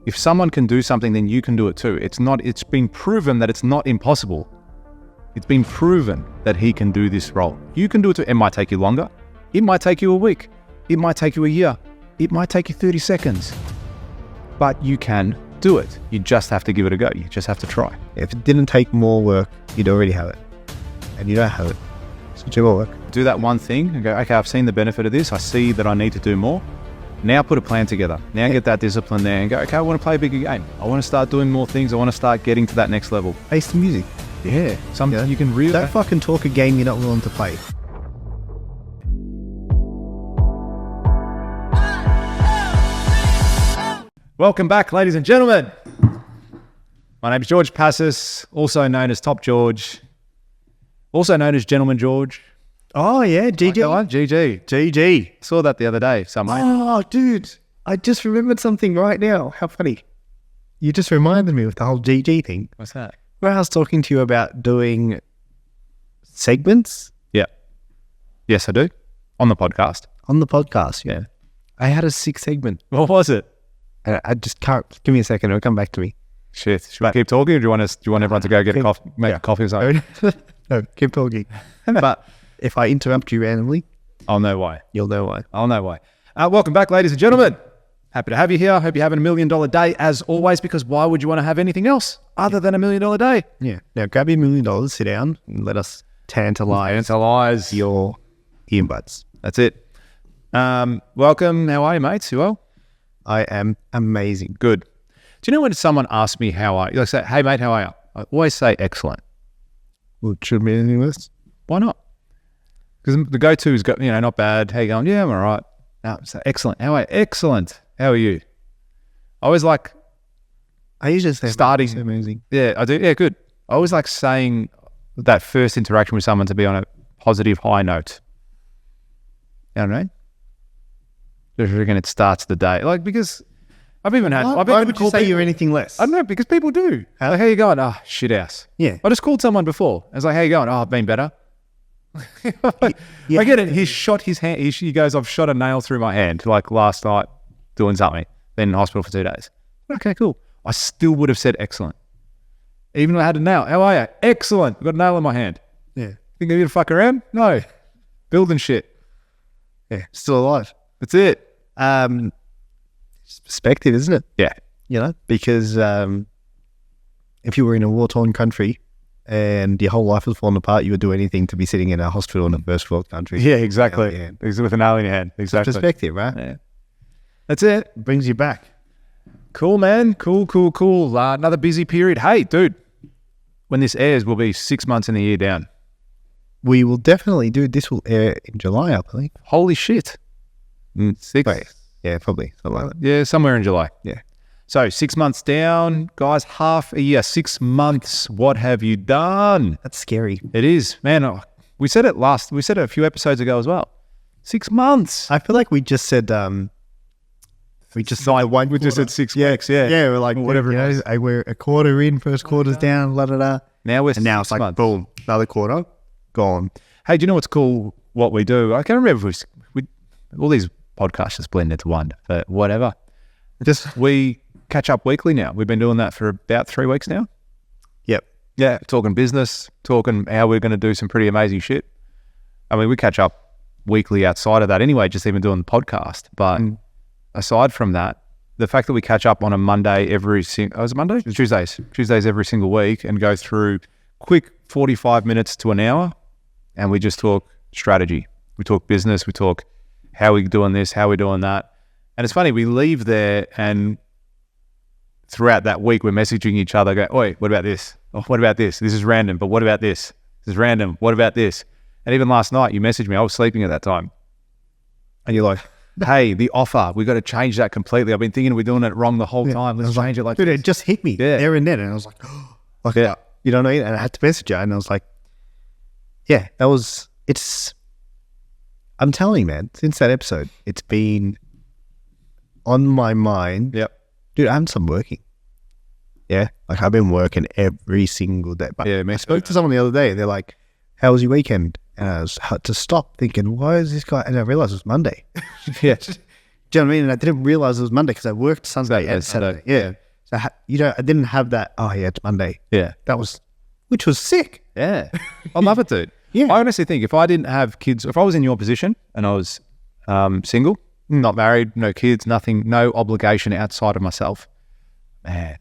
If someone can do something, then you can do it too. It's been proven that it's not impossible. It's been proven that he can do this role. You can do it too. It might take you longer. It might take you a week. It might take you a year. It might take you 30 seconds. But you can do it. You just have to give it a go. You just have to try. If it didn't take more work, you'd already have it. And you don't have it. So do more work. Do that one thing and go, okay, I've seen the benefit of this. I see that I need to do more. Now put a plan together. Now get that discipline there and go, okay, I want to play a bigger game. I want to start doing more things. I want to start getting to that next level. Face the music. Yeah. Something you can really... Don't fucking talk a game you're not willing to play. Welcome back, ladies and gentlemen. My name is George Passis, also known as Top George, also known as Gentleman George. Oh, yeah, GG. GG. GG. Saw that the other day somewhere. Oh, dude. I just remembered something right now. How funny. You just reminded me of the whole GG thing. What's that? Where I was talking to you about doing segments. Yeah. Yes, I do. On the podcast. On the podcast, yeah. I had a 6 segment. What was it? I just can't. Give me a second. It'll come back to me. Shit. Should we keep talking, or do you want everyone to go get a coffee, make a coffee or something? No, keep talking. But if I interrupt you randomly, I'll know why. You'll know why. I'll know why. Welcome back, ladies and gentlemen. Happy to have you here. Hope you're having $1 million day as always, because why would you want to have anything else other than $1 million day? Yeah. Now grab your $1 million, sit down, and let us tantalize your earbuds. That's it. Welcome. How are you, mates? You well? I am amazing. Good. Do you know when someone asks me how I, like say, hey mate, how are you? I always say excellent. Well, should be anything less. Why not? Because the go-to is, not bad. How you going? Yeah, I'm all right. No, so excellent. How are you? Excellent. How are you? I always like. I usually say starting. Amazing. Yeah, I do. Yeah, good. I always like saying that first interaction with someone to be on a positive high note. You know what I mean? Just reckon it starts the day. Like, because I've even had... Why would you say you're anything less? I don't know, because people do. Like, how you going? Oh, shit ass. Yeah. I just called someone before. I was like, how you going? Oh, I've been better. I get it. He shot his hand. He goes, I've shot a nail through my hand, like last night doing something. Been in hospital for 2 days. Okay, cool. I still would have said excellent. Even if I had a nail. How are you? Excellent. I've got a nail in my hand. Yeah. Think I'm going to fuck around? No. Building shit. Yeah. Still alive. That's it. It's perspective, isn't it? Yeah. Because if you were in a war-torn country and your whole life was falling apart, you would do anything to be sitting in a hospital in a first world country. Yeah, exactly. Yeah. With a nail in your hand. Exactly. It's perspective, right? Yeah. That's it. Brings you back. Cool, man. Cool. Another busy period. Hey, dude, when this airs, we'll be 6 months in the year down. We will definitely do. This will air in July, I believe. Holy shit. 6? Wait, yeah, probably. Something like that. Yeah, somewhere in July. Yeah. So 6 months down, guys, half a year, 6 months. What have you done? That's scary. It is, man. We said it a few episodes ago as well. 6 months. I feel like we just said, we just said 6 weeks. Yeah. Yeah. We're like, whatever. We're a quarter in, first quarter's down, Now it's like, months. Boom, another quarter, gone. Hey, do you know what's cool? What we do? I can't remember if we all these podcasts just blend into one, but whatever. We catch up weekly now. We've been doing that for about 3 weeks now. Yep. Yeah, talking business, talking how we're going to do some pretty amazing shit. I mean, we catch up weekly outside of that anyway, just even doing the podcast. But aside from that, the fact that we catch up on a Monday Tuesdays every single week and go through quick 45 minutes to an hour, and we just talk strategy. We talk business. We talk how we're doing this, how we're doing that. And it's funny, we leave there and throughout that week, we're messaging each other, go, oi, what about this? Oh, what about this? This is random, but what about this? This is random. What about this? And even last night, you messaged me. I was sleeping at that time. And you're like, hey, the offer, we got to change that completely. I've been thinking we're doing it wrong the whole time. Let's change it like dude, it just hit me there and then. And I was like, you know what I mean? And I had to message her. And I was like, yeah, I'm telling you, man, since that episode, it's been on my mind. Yep. Dude, I haven't stopped working. Yeah. Like I've been working every single day. But I spoke to someone the other day and they're like, how was your weekend? And I had to stop thinking, why is this guy? And I realized it was Monday. Yeah. Do you know what I mean? And I didn't realize it was Monday because I worked Sunday and Saturday. Yeah. So, I didn't have that, oh yeah, it's Monday. Yeah. Which was sick. Yeah. I love it, dude. Yeah. I honestly think if I didn't have kids, if I was in your position and I was single, not married, no kids, nothing, no obligation outside of myself, man.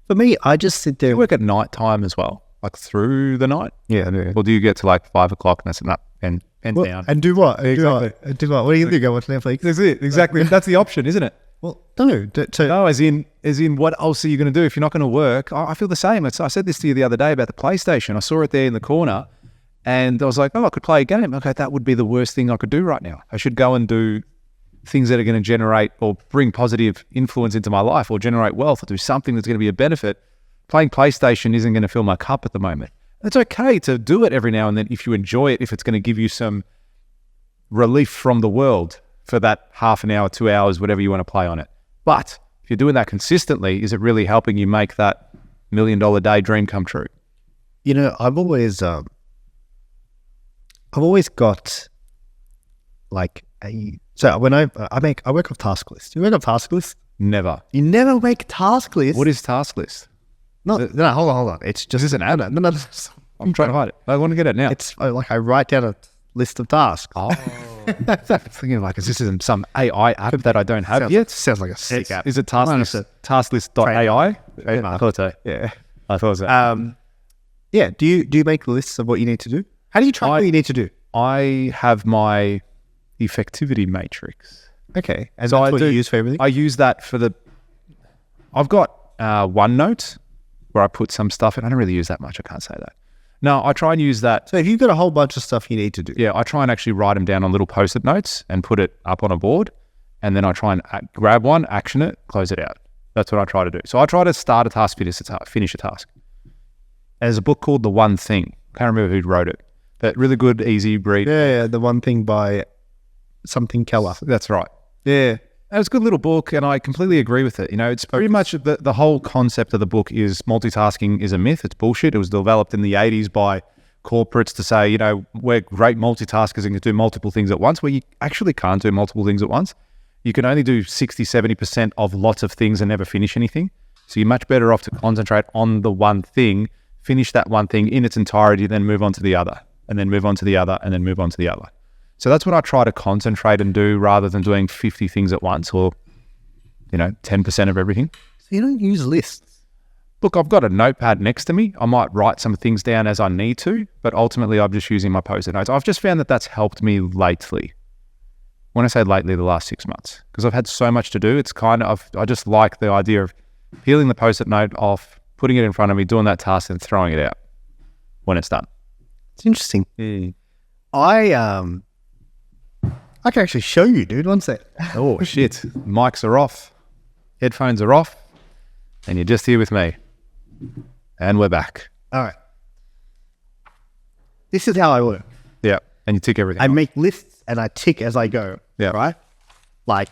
For me, I just sit there. Do you work at night time as well? Like through the night? Yeah, I do. Or do you get to like 5 o'clock and that's enough and down? And do what? Exactly. Do what? What do you think? I watch Netflix? That's it. Exactly. That's the option, isn't it? Well, no. No, as in what else are you going to do if you're not going to work? I feel the same. I said this to you the other day about the PlayStation. I saw it there in the corner and I was like, I could play a game. Okay, that would be the worst thing I could do right now. I should go and do things that are going to generate or bring positive influence into my life or generate wealth or do something that's going to be a benefit. Playing PlayStation isn't going to fill my cup at the moment. It's okay to do it every now and then if you enjoy it, if it's going to give you some relief from the world for that half an hour, 2 hours, whatever you want to play on it. But if you're doing that consistently, is it really helping you make that $1 million day dream come true? You know, I've always got like so when I work off task list. You work off task list? Never. You never make task list. What is task list? No, hold on. It's just Is this an ad? No. I'm trying to hide it. I want to get it now. It's like I write down a list of tasks. Oh. I'm thinking like, is this in some AI app that I don't have yet? Sounds like a sick app. Is it tasklist.ai? I thought so. Yeah. I thought so. Yeah. Do you make lists of what you need to do? How do you track what you need to do? I have my effectivity matrix. Okay. And So that's I what do you use for everything? I use that for I've got OneNote where I put some stuff in. I don't really use that much. I can't say that. No, I try and use that. So if you've got a whole bunch of stuff you need to do. Yeah, I try and actually write them down on little Post-it notes and put it up on a board. And then I try and grab one, action it, close it out. That's what I try to do. So I try to start a task, finish a task. There's a book called The One Thing. Can't remember who wrote it. But really good, easy read. Yeah, The One Thing by something Keller. That's right. Yeah. It's a good little book and I completely agree with it. You know, it's pretty much the whole concept of the book is multitasking is a myth. It's bullshit. It was developed in the 80s by corporates to say, you know, we're great multitaskers and can do multiple things at once. Well, you actually can't do multiple things at once. You can only do 60, 70% of lots of things and never finish anything. So you're much better off to concentrate on the one thing, finish that one thing in its entirety, then move on to the other, and then move on to the other, and then move on to the other. So that's what I try to concentrate and do rather than doing 50 things at once or, 10% of everything. So you don't use lists? Look, I've got a notepad next to me. I might write some things down as I need to, but ultimately I'm just using my Post-it notes. I've just found that that's helped me lately. When I say lately, the last 6 months, because I've had so much to do. It's I just like the idea of peeling the Post-it note off, putting it in front of me, doing that task and throwing it out when it's done. It's interesting. I can actually show you, dude. One sec. Oh, shit. Mics are off. Headphones are off. And you're just here with me. And we're back. All right. This is how I work. Yeah. And you tick everything I off. make lists and I tick as I go. Yeah. Right? Like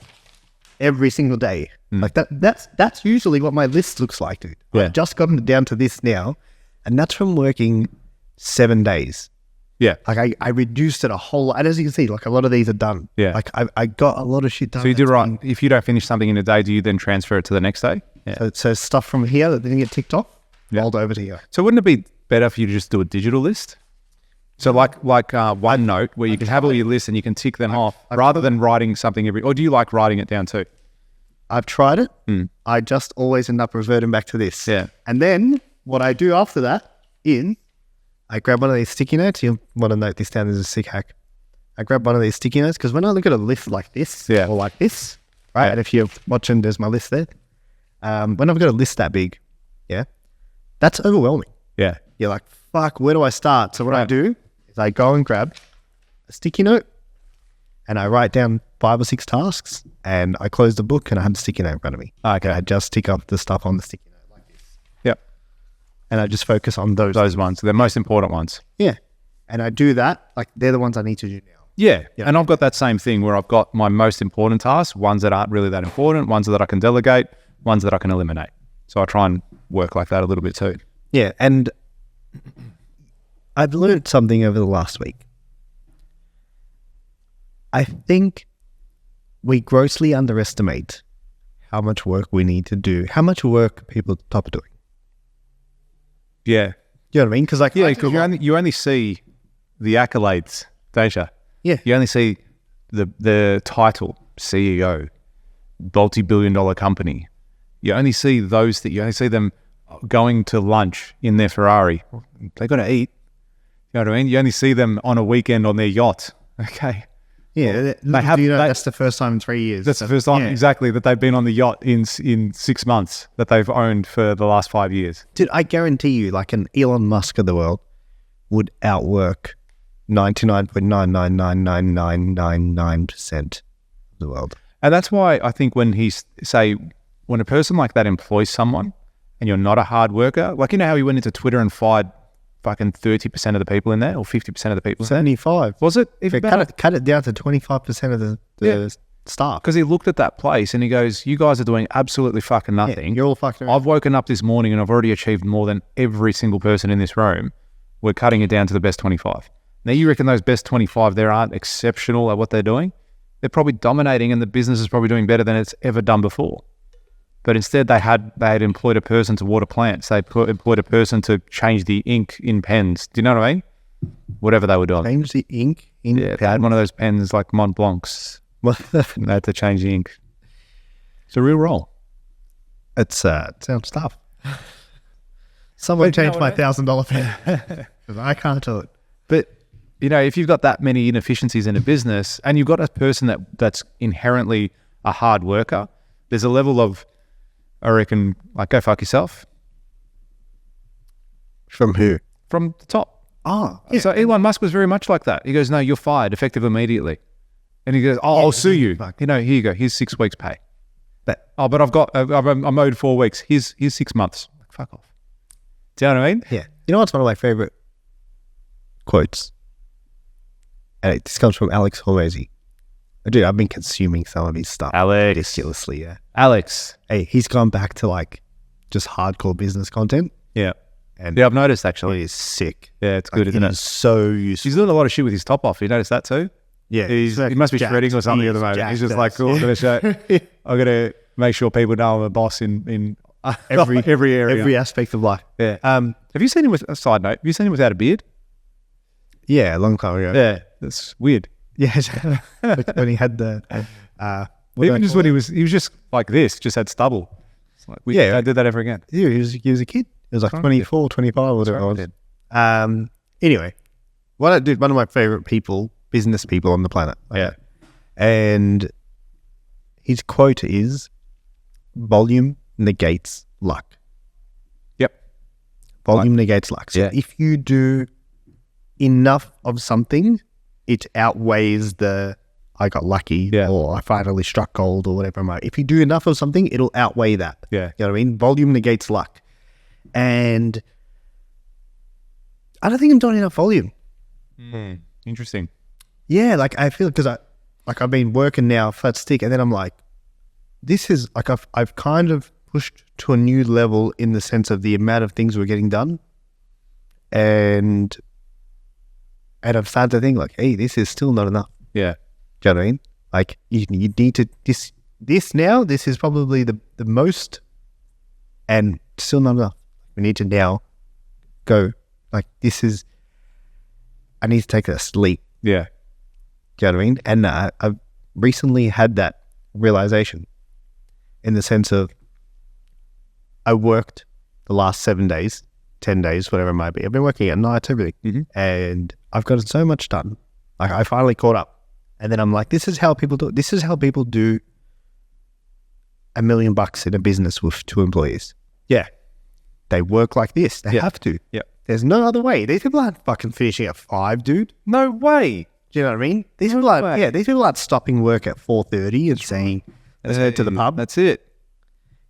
every single day. Like that's usually what my list looks like, dude. Yeah. I've just gotten down to this now. And that's from working 7 days. Yeah. Like I reduced it a whole lot. And as you can see, like a lot of these are done. Yeah. Like I got a lot of shit done. So you do right. If you don't finish something in a day, do you then transfer it to the next day? Yeah. So stuff from here that didn't get ticked off, rolled over to here. So wouldn't it be better for you to just do a digital list? So like OneNote where you can have all your lists and you can tick them off rather than writing something or do you like writing it down too? I've tried it. I just always end up reverting back to this. Yeah. And then what I do after that is I grab one of these sticky notes. You want to note this down as a sick hack. I grab one of these sticky notes because when I look at a list like this or like this, right? And if you're watching, there's my list there. When I've got a list that big, that's overwhelming. Yeah. You're like, fuck, where do I start? So what I do is I go and grab a sticky note and I write down 5 or 6 tasks and I close the book and I have the sticky note in front of me. Okay. And I just tick up the stuff on the sticky note like this. Yep. And I just focus on those ones. They're the most important ones. Yeah. And I do that. Like they're the ones I need to do now. Yeah. And I've got that same thing where I've got my most important tasks, ones that aren't really that important, ones that I can delegate, ones that I can eliminate. So I try and work like that a little bit too. Yeah. And I've learned something over the last week. I think we grossly underestimate how much work we need to do, how much work people top doing. Yeah. You know what I mean? Because like, because you only see the accolades, don't you? Yeah. You only see the title, CEO, multi-billion-dollar company. You only see you only see them going to lunch in their Ferrari. They got to eat. You know what I mean? You only see them on a weekend on their yacht. Okay. Yeah, that's the first time in 3 years. That's the first time, exactly, that they've been on the yacht in 6 months that they've owned for the last 5 years. Dude, I guarantee you, like an Elon Musk of the world would outwork 99.999999% of the world. And that's why I think when when a person like that employs someone and you're not a hard worker, like, you know how he went into Twitter and fired fucking 30% of the people in there, or 50% of the people? 75. Was it? Cut it down to 25% of the staff. Because he looked at that place and he goes, you guys are doing absolutely fucking nothing. Yeah, you're all fucking around. I've woken up this morning and I've already achieved more than every single person in this room. We're cutting it down to the best 25. Now, you reckon those best 25 there aren't exceptional at what they're doing? They're probably dominating, and the business is probably doing better than it's ever done before. But instead, they had employed a person to water plants. They employed a person to change the ink in pens. Do you know what I mean? Whatever they were doing. Change the ink in pens? They had one of those pens like Mont Blancs. And they had to change the ink. It's a real role. It sounds tough. Someone changed my $1,000 pen. Because I can't do it. But, you know, if you've got that many inefficiencies in a business and you've got a person that's inherently a hard worker, there's a level of, I reckon, like, go fuck yourself. From who? From the top. Oh. Yeah. So Elon Musk was very much like that. He goes, no, you're fired, effective immediately. And he goes, I'll sue you. You know, here you go. Here's 6 weeks pay. But I'm owed 4 weeks. Here's 6 months. Like, fuck off. Do you know what I mean? Yeah. You know what's one of my favorite quotes? And this comes from Alex Hormozy. Dude, I've been consuming some of his stuff. Alex. Ridiculously, yeah. Alex. Hey, he's gone back to like just hardcore business content. Yeah. And I've noticed actually. It is sick. Yeah, it's good, isn't it? It's so useful. He's doing a lot of shit with his top off. You notice that too? Yeah. He must be shredding or something at the moment. He's just like, cool, I'm going to make sure people know I'm a boss in every area. Every aspect of life. Yeah. Have you seen him with, a side note, have you seen him without a beard? Yeah, a long time ago. Yeah, that's weird. Yeah, when he had the... even just when he was just like this, just had stubble. It's like, I did that ever again. Yeah, he was a kid. He was like 24, 25, or whatever it was. Anyway, one of my favorite business people on the planet. Yeah. And his quote is, volume negates luck. Yep. Volume negates luck. So if you do enough of something, it outweighs the I got lucky or I finally struck gold or whatever. If you do enough of something, it'll outweigh that. Yeah. You know what I mean? Volume negates luck. And I don't think I'm doing enough volume. Interesting. Yeah, like I feel because I've been working now flat stick, and then I'm like, this is like I've kind of pushed to a new level in the sense of the amount of things we're getting done, and I've started to think like, hey, this is still not enough. Yeah, do you know what I mean? Like you need to this now. This is probably the most, and still not enough. We need to now go like this is. I need to take a sleep. Yeah. Do you know what I mean? And I've recently had that realization in the sense of I worked the last 7 days, 10 days, whatever it might be. I've been working at nights, everything. And I've gotten so much done. Like I finally caught up. And then I'm like, this is how people do it. This is how people do $1 million in a business with 2 employees. Yeah. They work like this. They have to. Yeah. There's no other way. These people aren't fucking finishing at 5, dude. No way. Do you know what I mean? These people aren't stopping work at 4:30 and saying, let's head to the pub. That's it.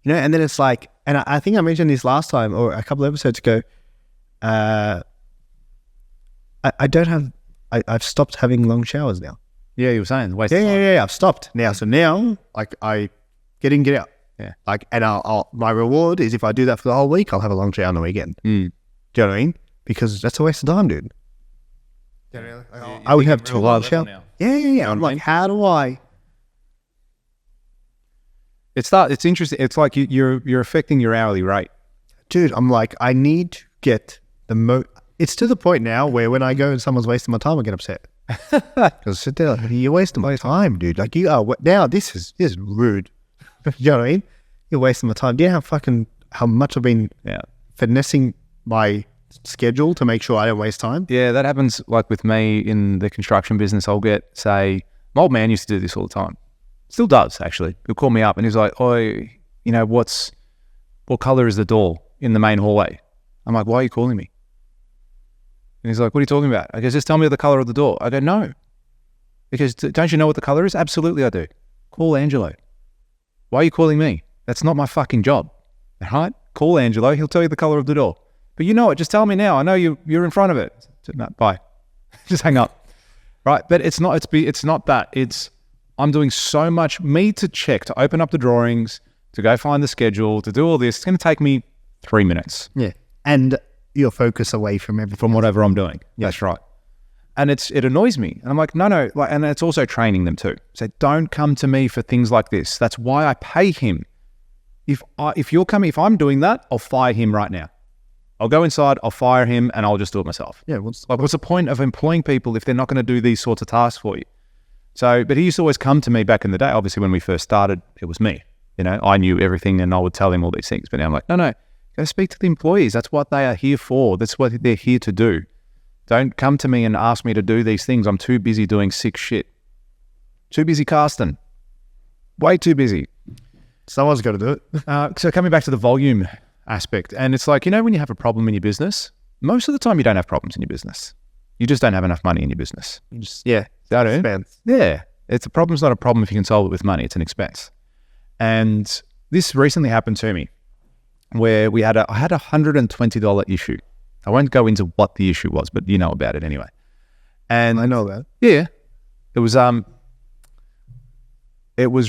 You know, and then it's like, and I think I mentioned this last time or a couple of episodes ago, I've stopped having long showers now. Yeah, you were saying. Yeah, I've stopped now. So now, like, I get in, get out. Yeah. Like, and my reward is if I do that for the whole week, I'll have a long shower on the weekend. Do you know what I mean? Because that's a waste of time, dude. I would have 2 long showers. Yeah. I'm like, how do I It's interesting. It's like you're affecting your hourly rate. Dude, I'm like, I need to get the it's to the point now where when I go and someone's wasting my time, I get upset. Because sit there, you're wasting my time, dude. Like you are now. This is rude. You know what I mean? You're wasting my time. Do you know how much I've been finessing my schedule to make sure I don't waste time? Yeah, that happens like with me in the construction business. I'll get, say, my old man used to do this all the time. Still does, actually. He'll call me up and he's like, oh, you know, what color is the door in the main hallway? I'm like, why are you calling me? And he's like, what are you talking about? I go, just tell me the color of the door. I go, no. Because don't you know what the color is? Absolutely I do. Call Angelo. Why are you calling me? That's not my fucking job. All right? Call Angelo. He'll tell you the color of the door. But you know it. Just tell me now. I know you're in front of it. No, bye. Just hang up. Right? But it's not that. It's I'm doing so much to check, to open up the drawings, to go find the schedule, to do all this. It's going to take me 3 minutes. Yeah. And your focus away from everything. From whatever I'm doing. Yeah. That's right. And it annoys me. And I'm like, no. Like, and it's also training them too. So don't come to me for things like this. That's why I pay him. If I'm doing that, I'll fire him right now. I'll go inside, I'll fire him, and I'll just do it myself. Yeah. What's the point of employing people if they're not going to do these sorts of tasks for you? So, but he used to always come to me back in the day. Obviously, when we first started, it was me. You know, I knew everything and I would tell him all these things. But now I'm like, no, go speak to the employees. That's what they are here for. That's what they're here to do. Don't come to me and ask me to do these things. I'm too busy doing sick shit. Too busy casting. Way too busy. Someone's got to do it. So coming back to the volume aspect, and it's like, you know, when you have a problem in your business, most of the time you don't have problems in your business. You just don't have enough money in your business. Expense. Yeah. It's a problem's not a problem if you can solve it with money. It's an expense. And this recently happened to me where I had $120 issue. I won't go into what the issue was, but you know about it anyway. And I know that. Yeah. It was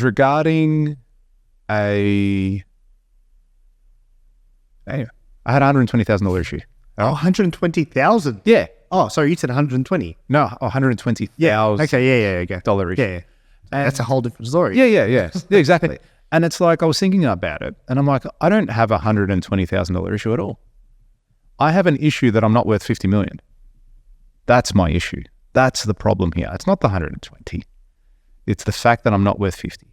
regarding anyway, I had a $120,000 issue. Oh, 120,000? Yeah. Oh, sorry, you said 120. No, $120,000. Yeah. Okay, yeah. Dollar issue. Yeah. That's a whole different story. Yeah, exactly. And it's like, I was thinking about it and I'm like, I don't have a $120,000 issue at all. I have an issue that I'm not worth 50 million. That's my issue. That's the problem here. It's not the 120. It's the fact that I'm not worth 50.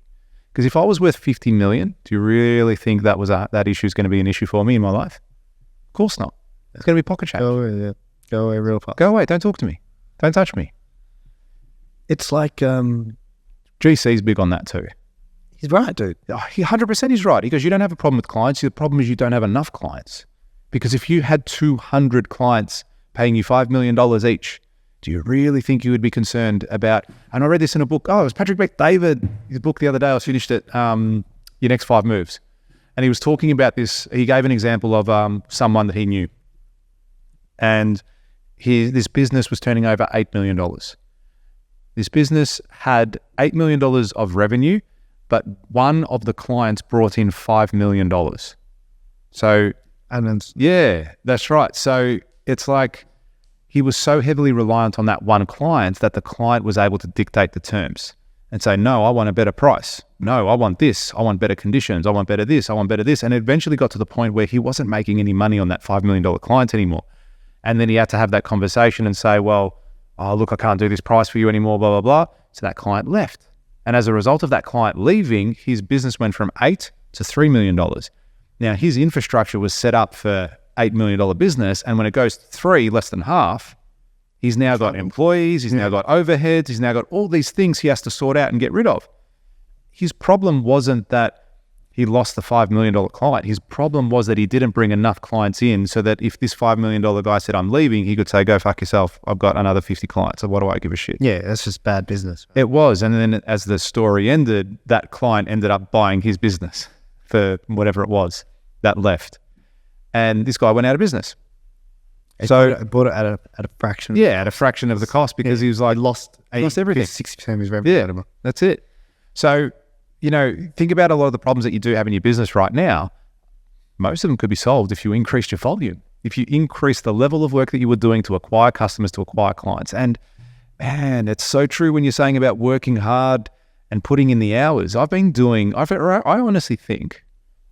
Because if I was worth 50 million, do you really think that issue is going to be an issue for me in my life? Of course not. It's going to be pocket change. Go away, yeah. Go away real fast. Go away. Don't talk to me. Don't touch me. It's like GC's big on that too. He's right, dude. He 100% is right. He goes, you don't have a problem with clients. The problem is you don't have enough clients. Because if you had 200 clients paying you $5 million each, do you really think you would be concerned about, and I read this in a book, it was Patrick Bet-David, his book the other day, I finished it, Your Next 5 Moves. And he was talking about this, he gave an example of someone that he knew. And this business was turning over $8 million. This business had $8 million of revenue, but one of the clients brought in $5 million. So, and then, yeah, that's right. So it's like he was so heavily reliant on that one client that the client was able to dictate the terms and say, no, I want a better price. No, I want this. I want better conditions. I want better this. I want better this. And it eventually got to the point where he wasn't making any money on that $5 million client anymore. And then he had to have that conversation and say, well, look, I can't do this price for you anymore, blah, blah, blah. So that client left. And as a result of that client leaving, his business went from $8 to $3 million. Now, his infrastructure was set up for $8 million business. And when it goes to 3, less than half, he's now got employees, he's now got overheads, he's now got all these things he has to sort out and get rid of. His problem wasn't that he lost the $5 million client. His problem was that he didn't bring enough clients in so that if this $5 million guy said, I'm leaving, he could say, go fuck yourself. I've got another 50 clients. So what do I give a shit? Yeah, that's just bad business. It was. And then as the story ended, that client ended up buying his business for whatever it was that left. And this guy went out of business. So I bought it at a fraction. Yeah, at a fraction of the cost because he was like, lost everything. 60% of his revenue. Yeah, that's it. So, think about a lot of the problems that you do have in your business right now. Most of them could be solved if you increased your volume, if you increase the level of work that you were doing to acquire customers, to acquire clients. And man, it's so true when you're saying about working hard and putting in the hours. I honestly think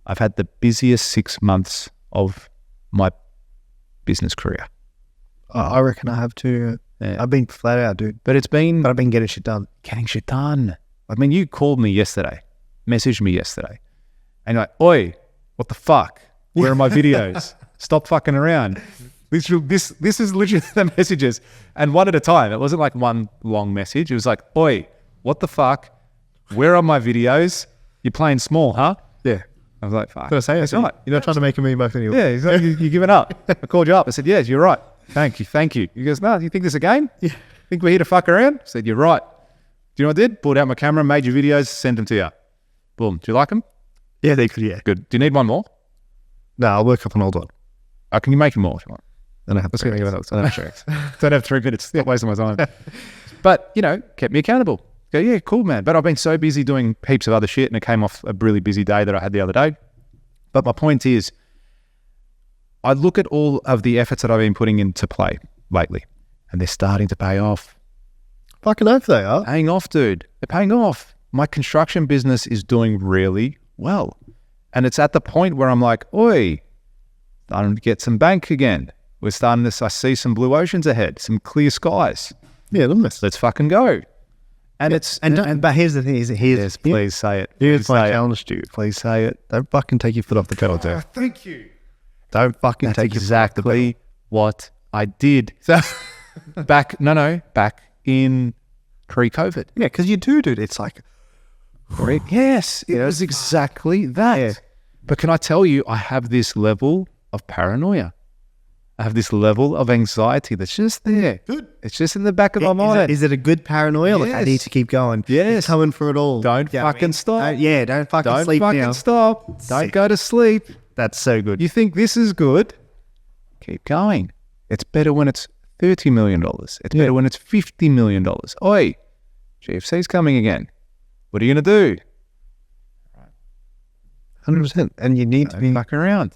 I've had the busiest 6 months of my business career. I reckon I have too. Yeah. I've been flat out, dude. But I've been getting shit done. I mean, you called me yesterday, messaged me yesterday, and you're like, oi, what the fuck? Where are my videos? Stop fucking around. This is literally the messages, and one at a time. It wasn't like one long message. It was like, oi, what the fuck? Where are my videos? You're playing small, huh? Yeah. I was like, fuck. That's right. You're not trying to make a meme anymore. Yeah, he's like, you're giving up. I called you up. I said, yes, you're right. Thank you. He goes, no, you think this is a game? Yeah. Think we're here to fuck around? I said, you're right. Do you know what I did? Pulled out my camera, made your videos, sent them to you. Boom. Do you like them? Yeah, they could, yeah. Good. Do you need one more? No, I'll work up an old one. Can you make it more if you want? Then I have Let's to. Don't have 3 minutes. Not wasting my time. But, kept me accountable. Go, yeah, cool, man. But I've been so busy doing heaps of other shit, and it came off a really busy day that I had the other day. But my point is, I look at all of the efforts that I've been putting into play lately, and they're starting to pay off. Fucking hope they are. Paying off, dude. They're paying off. My construction business is doing really well. And it's at the point where I'm like, oi, starting to get some bank again. We're starting this. I see some blue oceans ahead, some clear skies. Yeah, let's fucking go. And but here's the thing: please say it. Here's my challenge to you. Please say it. Don't fucking take your foot off the pedal, dude. Thank you. Don't fucking take exactly what I did. So back in pre-COVID. Yeah, because you do, dude. It's like, yes, it was exactly that. Yeah. But can I tell you, I have this level of paranoia. I have this level of anxiety that's just there. Good. It's just in the back of my mind. Is it a good paranoia? Yes. Like, I need to keep going. Yes. It's coming for it all. Don't fucking stop. Don't fucking sleep now. Don't fucking stop. Don't go to sleep. That's so good. You think this is good? Keep going. It's better when it's $30 million. It's better when it's $50 million. Oi, GFC's coming again. What are you going to do? 100%. And you need to be fucking around.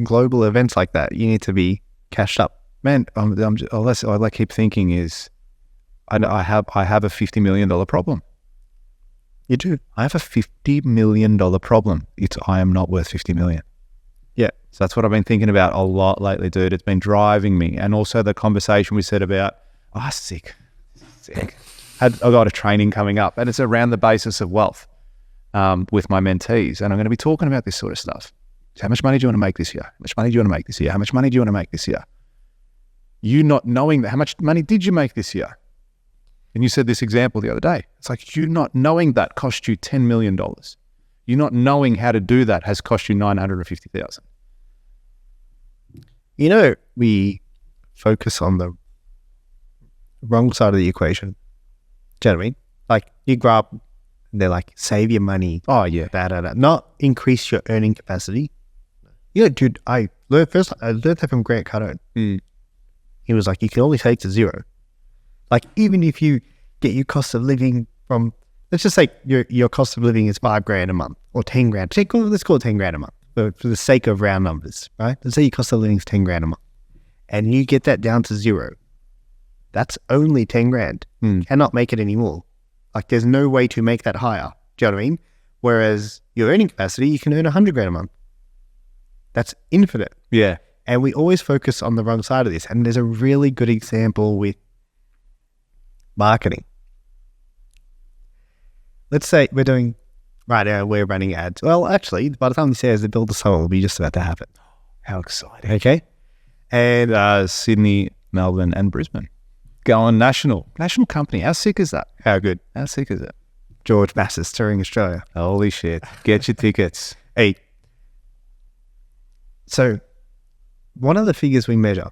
Global events like that, you need to be cashed up. Man, all I keep thinking is, I have a $50 million problem. You do. I have a $50 million problem. I am not worth 50 million. Yeah. So that's what I've been thinking about a lot lately, dude. It's been driving me. And also the conversation we said about, sick. I've got a training coming up, and it's around the basis of wealth with my mentees. And I'm going to be talking about this sort of stuff. So how much money do you want to make this year? How much money do you want to make this year? How much money do you want to make this year? You not knowing that, how much money did you make this year? And you said this example the other day. It's like, you not knowing that cost you $10 million. You not knowing how to do that has cost you $950,000. We focus on the wrong side of the equation. Do you know what I mean? Like, you grow up, and they're like, save your money. Oh, yeah. Not increase your earning capacity. Dude, I learned that from Grant Cardone. He was like, you can only take to zero. Like, even if you get your cost of living from, let's just say your cost of living is $5,000 a month or 10 grand. Let's call it 10 grand a month for the sake of round numbers, right? Let's say your cost of living is 10 grand a month, and you get that down to zero. That's only 10 grand. Cannot make it anymore. Like, there's no way to make that higher. Do you know what I mean? Whereas your earning capacity, you can earn 100 grand a month. That's infinite. Yeah. And we always focus on the wrong side of this. And there's a really good example with marketing. Let's say we're running ads. Well, actually, by the time this airs, the Build the Summer will be just about to happen. How exciting. Okay. And Sydney, Melbourne, and Brisbane. Going national company. How sick is that? How good? How sick is it? George Bass's touring Australia. Holy shit. Get your tickets. Hey. So, one of the figures we measure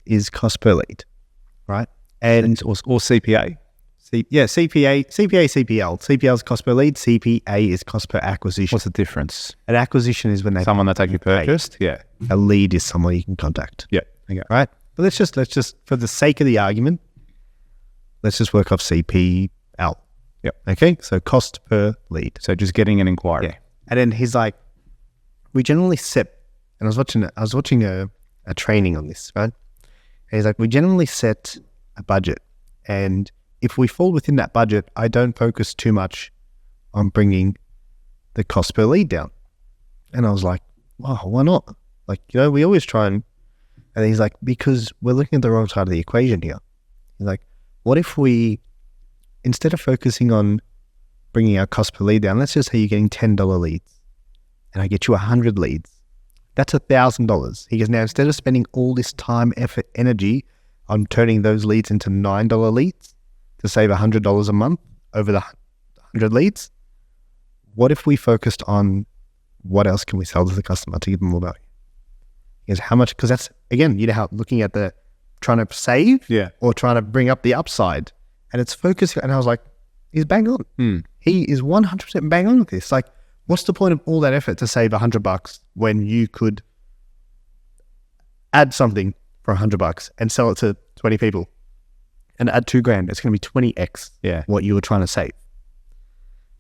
is cost per lead, right? And or CPA. CPA, CPL. CPL is cost per lead. CPA is cost per acquisition. What's the difference? An acquisition is when someone that's actually purchased. Yeah. A lead is someone you can contact. Yeah. Okay. Right. But let's just for the sake of the argument, let's just work off CPL. Yep. Okay. So cost per lead. So just getting an inquiry. Yeah. And then he's like, we generally set, and I was watching a training on this, right? And he's like, we generally set a budget, and if we fall within that budget, I don't focus too much on bringing the cost per lead down. And I was like, wow, why not? Like, we always try and he's like, because we're looking at the wrong side of the equation here. He's like, what if we, instead of focusing on bringing our cost per lead down, let's just say you're getting $10 leads and I get you 100 leads. That's $1,000. He goes, now instead of spending all this time, effort, energy on turning those leads into $9 leads to save $100 a month over the 100 leads, what if we focused on what else can we sell to the customer to give them more value? He goes, how much? Because that's, again, how looking at the trying to save or trying to bring up the upside. And it's focusing. And I was like, he's bang on. He is 100% bang on with this. Like, what's the point of all that effort to save $100 when you could add something for $100 and sell it to 20 people and add $2,000? It's going to be 20x what you were trying to save.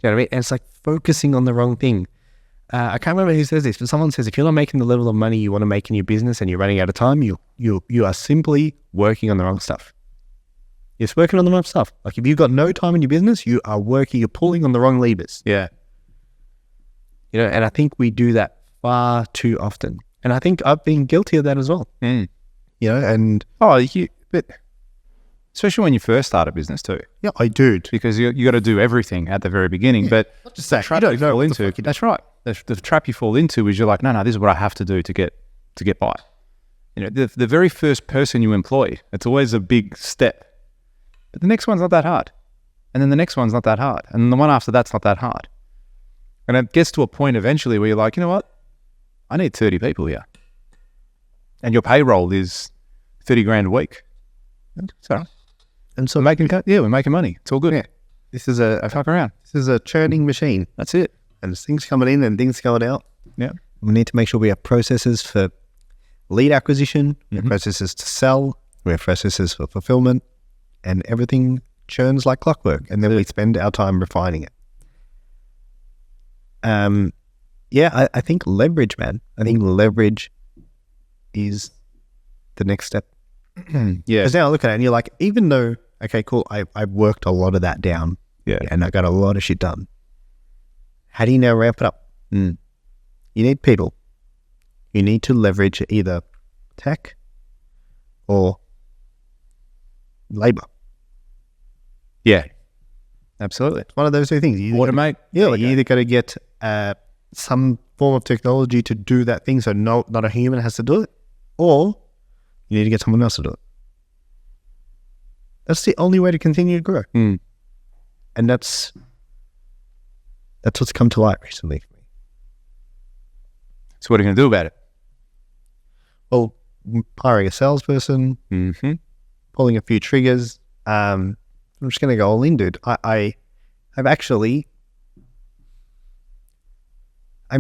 You know what I mean? And it's like focusing on the wrong thing. I can't remember who says this, but someone says if you're not making the level of money you want to make in your business and you're running out of time, you are simply working on the wrong stuff. You're just working on the wrong stuff. Like if you've got no time in your business, you're pulling on the wrong levers. Yeah. And I think we do that far too often. And I think I've been guilty of that as well. And but especially when you first start a business too. Yeah, I do. Because you got to do everything at the very beginning. But just say, you don't fall into. That's right. The trap you fall into is you're like, no, this is what I have to do to get by. The very first person you employ, it's always a big step. But the next one's not that hard. And then the next one's not that hard. And the one after that's not that hard. And it gets to a point eventually where you're like, you know what? I need 30 people here. And your payroll is $30,000 a week. So, and so we're making money. It's all good. Yeah. This is a fuck around. This is a churning machine. That's it. And there's things coming in and things going out. Yeah. We need to make sure we have processes for lead acquisition, we have processes to sell, we have processes for fulfillment, and everything churns like clockwork. And then we spend our time refining it. I think leverage, man. I think leverage is the next step. Because now I look at it and you're like, even though, okay, cool, I've worked a lot of that down. Yeah. And I got a lot of shit done. How do you now ramp it up? You need people. You need to leverage either tech or labor. Yeah. Absolutely. It's one of those two things. You automate. You either got to get some form of technology to do that thing so not a human has to do it, or you need to get someone else to do it. That's the only way to continue to grow. And that's what's come to light recently for me. So what are you going to do about it? Well, hiring a salesperson, pulling a few triggers. I'm just going to go all in, dude. I'm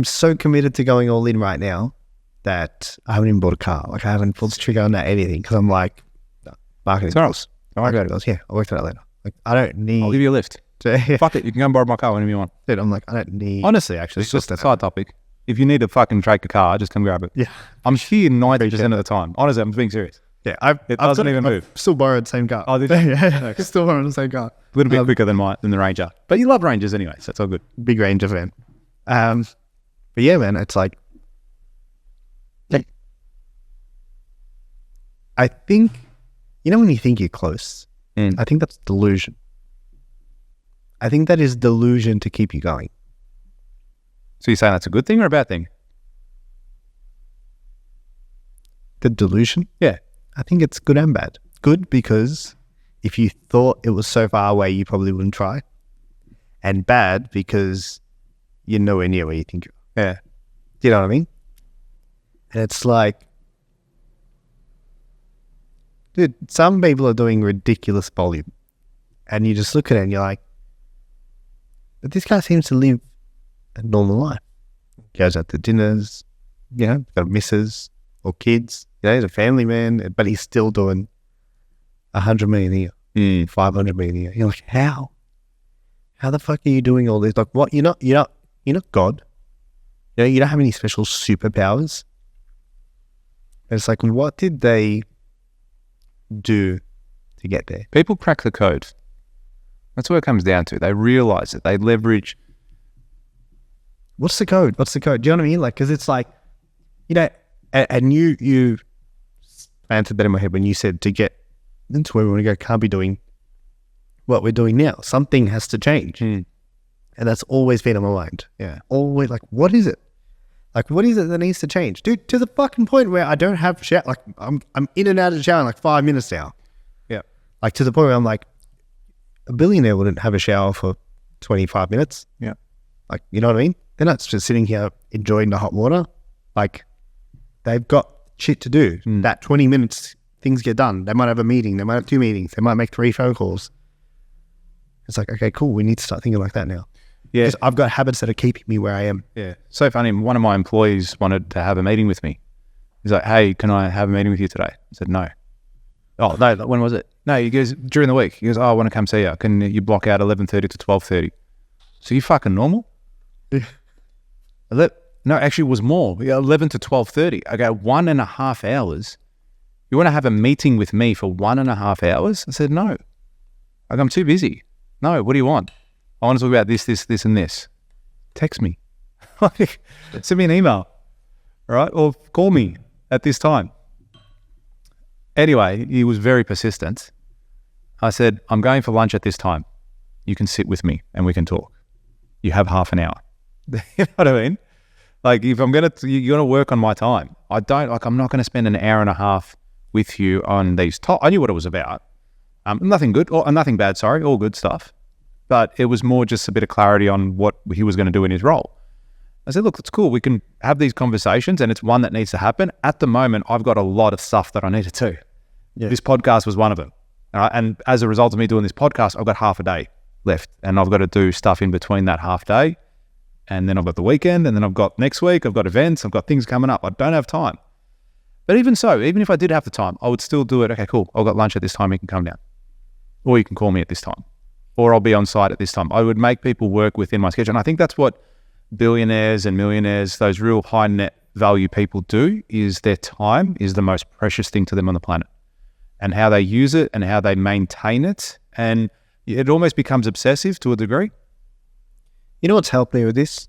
so committed to going all in right now that I haven't even bought a car. Like I haven't pulled the trigger on that anything because I'm like, no, marketing goals. Marketing goals. Yeah, I'll work that out later. Like I don't need. I'll give you a lift. Fuck it, you can go and borrow my car whenever you want. Dude, I'm like, I don't need. Honestly, actually, it's just a side topic. If you need to fucking take a car, just come grab it. Yeah, I'm here 90% of the time. Honestly, I'm being serious. Yeah, it doesn't even move. Still borrowed the same car. Oh, did you? Yeah, still borrowing the same car. A little bit quicker than the Ranger, but you love Rangers anyway, so it's all good. Big Ranger fan. But yeah, man, it's like, I think, when you think you're close, I think that's delusion. I think that is delusion to keep you going. So you're saying that's a good thing or a bad thing? The delusion? Yeah. I think it's good and bad. Good because if you thought it was so far away, you probably wouldn't try. And bad because you're nowhere near where you think you are. Yeah. Do you know what I mean? And it's like, dude, some people are doing ridiculous volume. And you just look at it and you're like, but this guy seems to live a normal life. Goes out to dinners, got a missus or kids. He's a family man, but he's still doing 100 million a year, 500 million a year. You're like, how? How the fuck are you doing all this? Like, what? You're not God. You don't have any special superpowers. And it's like, what did they do to get there? People crack the code. That's what it comes down to. They realize it. They leverage. What's the code? Do you know what I mean? Like, because it's like, and you answered that in my head when you said to get into where we want to go, can't be doing what we're doing now. Something has to change. And that's always been on my mind. Yeah. Always, like, what is it? Like, what is it that needs to change? Dude, to the fucking point where I don't have shower. Like, I'm in and out of the shower in like 5 minutes now. Yeah. Like, to the point where I'm like, a billionaire wouldn't have a shower for 25 minutes. Yeah. Like, you know what I mean? They're not just sitting here enjoying the hot water. Like, they've got shit to do. That 20 minutes, things get done. They might have a meeting. They might have 2 meetings. They might make 3 phone calls. It's like, okay, cool. We need to start thinking like that now. Yeah. Because I've got habits that are keeping me where I am. Yeah. So funny. One of my employees wanted to have a meeting with me. He's like, hey, can I have a meeting with you today? I said, no. Oh, no. When was it? No, he goes, during the week. He goes, oh, I want to come see you. Can you block out 11:30 to 12:30? So you fucking normal? No, actually it was more. 11 to 12:30. I go, 1.5 hours? You want to have a meeting with me for 1.5 hours? I said, no. Like, I'm too busy. No, what do you want? I want to talk about this, and this. Text me. Send me an email. All right? Or call me at this time. Anyway, he was very persistent. I said, I'm going for lunch at this time. You can sit with me and we can talk. You have half an hour. You know what I mean? Like, if you're going to work on my time. I'm not going to spend an hour and a half with you on these I knew what it was about. Nothing good or nothing bad, sorry, all good stuff. But it was more just a bit of clarity on what he was going to do in his role. I said, look, it's cool. We can have these conversations and it's one that needs to happen. At the moment, I've got a lot of stuff that I need to do. Yeah. This podcast was one of them. And as a result of me doing this podcast, I've got half a day left and I've got to do stuff in between that half day. And then I've got the weekend and then I've got next week, I've got events, I've got things coming up. I don't have time. But even so, even if I did have the time, I would still do it. Okay, cool. I've got lunch at this time. You can come down. Or you can call me at this time. Or I'll be on site at this time. I would make people work within my schedule. And I think that's what billionaires and millionaires, those real high net value people do, is their time is the most precious thing to them on the planet. And how they use it and how they maintain it. And it almost becomes obsessive to a degree. You know what's helped me with this?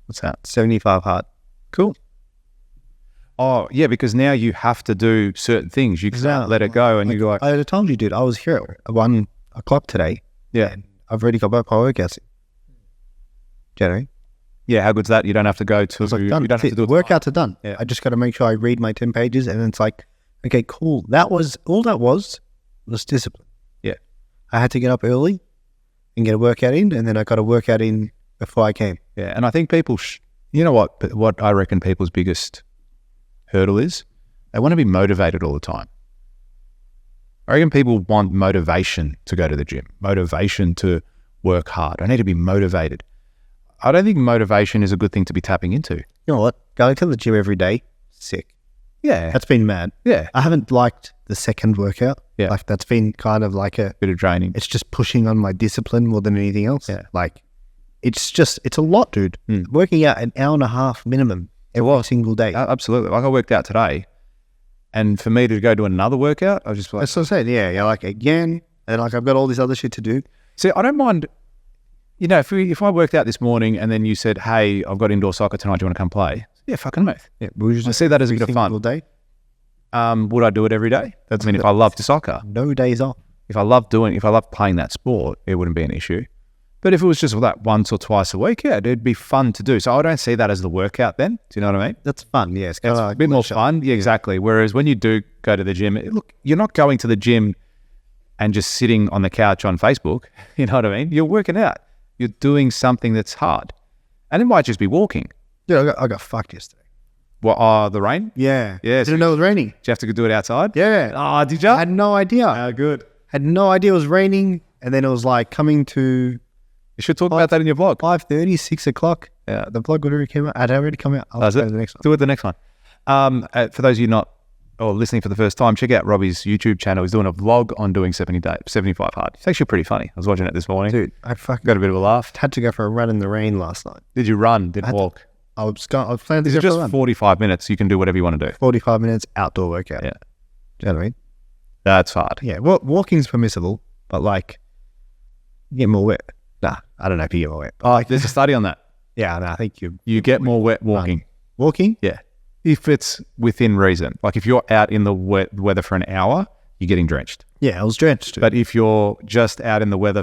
What's that? 75 hard. Cool. Oh, yeah, because now you have to do certain things. You can't let it go. And you go like... I told you, dude, I was here at 1 o'clock today. Yeah. And I've already got both my workouts in. January. Yeah, how good's that? You don't have to go to... It's like done. You don't have to do it. Workouts are done. Yeah. I just got to make sure I read my 10 pages and it's like, okay, cool. All that was discipline. Yeah. I had to get up early and get a workout in, and then I got a workout in before I came. Yeah, and I think people, you know what I reckon people's biggest hurdle is? They want to be motivated all the time. I reckon people want motivation to go to the gym, motivation to work hard. I need to be motivated. I don't think motivation is a good thing to be tapping into. You know what? Going to the gym every day, sick. Yeah. That's been mad. Yeah. I haven't liked the second workout. Yeah. Like, that's been kind of like a bit of draining. It's just pushing on my discipline more than anything else. Yeah. Like, it's a lot, dude. Working out an hour and a half minimum every single day. Absolutely. Like, I worked out today, and for me to go to another workout, I was just like... That's what I said. Yeah. Like, again, and like, I've got all this other shit to do. See, I don't mind... You know, if I worked out this morning and then you said, hey, I've got indoor soccer tonight, do you want to come play? Yeah, fucking move. Yeah, I see that as a bit of fun. Day. Would I do it every day? If I loved soccer. No days off. If I loved playing that sport, it wouldn't be an issue. But if it was just that once or twice a week, yeah, it'd be fun to do. So I don't see that as the workout then. Do you know what I mean? That's fun, yeah. It's a bit more fun. Yeah, exactly. Whereas when you do go to the gym, look, you're not going to the gym and just sitting on the couch on Facebook. You know what I mean? You're working out. You're doing something that's hard. And it might just be walking. Yeah, I got fucked yesterday. What, the rain? Yeah. Yeah. Didn't know it was raining. Did you have to do it outside? Yeah. Oh, did you? I had no idea. Oh, good. Had no idea it was raining. And then it was like coming to... You should talk about that in your vlog. 5:30, 6 o'clock. Yeah. The vlog would already come out. I'd already come out. I'll Does go it? to the next one. Do it the next one. For those of you not or listening for the first time, check out Robbie's YouTube channel. He's doing a vlog on doing 75 hard. It's actually pretty funny. I was watching it this morning. Dude, I fucking got a bit of a laugh. Had to go for a run in the rain last night. Did you run? Didn't walk? I was planning to go for a run. Just 45 minutes. You can do whatever you want to do. 45 minutes outdoor workout. Yeah. Do you know what I mean? That's hard. Yeah. Well, walking's permissible, but like You get more wet. Nah, I don't know if you get more wet. Oh, there's a study on that. Yeah, no, I think You get more wet walking. Walking? Yeah. If it's within reason. Like if you're out in the wet weather for an hour, you're getting drenched. Yeah, I was drenched. But if you're just out in the weather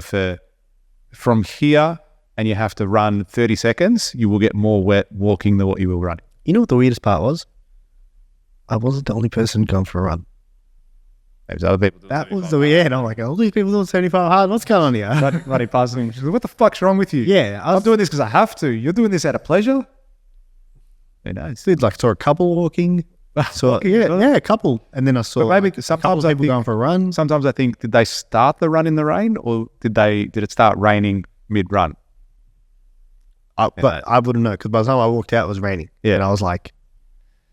from here and you have to run 30 seconds, you will get more wet walking than what you will running. You know what the weirdest part was? I wasn't the only person going for a run. There's other people doing That was the weird. I'm like, all these people doing 75 hard. What's going on here? bloody puzzling. What the fuck's wrong with you? Yeah, I'm doing this because I have to. You're doing this out of pleasure? Who knows? Saw a couple walking. A couple. And then I saw but maybe sometimes I people think, going for a run. Sometimes I think, did they start the run in the rain or did it start raining mid-run? But I wouldn't know because by the time I walked out, it was raining. Yeah. And I was like,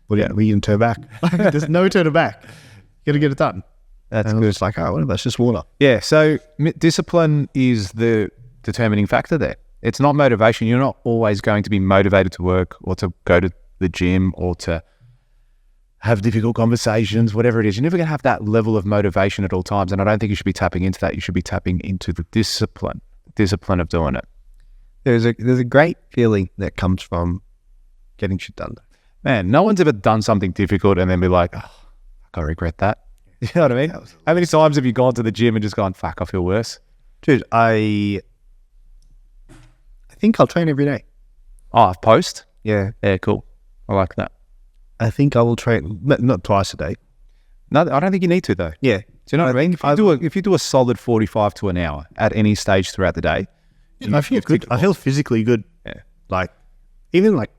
we can turn back. There's no turning back. Got to get it done. That's and good. It's like, oh, whatever, it's just water. Yeah, so discipline is the determining factor there. It's not motivation. You're not always going to be motivated to work or to go to the gym or to have difficult conversations, whatever it is. You're never going to have that level of motivation at all times. And I don't think you should be tapping into that. You should be tapping into the discipline of doing it. There's a great feeling that comes from getting shit done. Man, no one's ever done something difficult and then be like, oh, I regret that. You know what I mean? How many times have you gone to the gym and just gone, fuck, I feel worse? Dude, I think I'll train every day. Oh, post? Yeah. Yeah, cool. I like that. I think I will train, not twice a day. No, I don't think you need to though. Yeah. Do you know what I mean? If you do a solid 45 to an hour at any stage throughout the day, I feel good. I feel physically good. Yeah. Like, even like,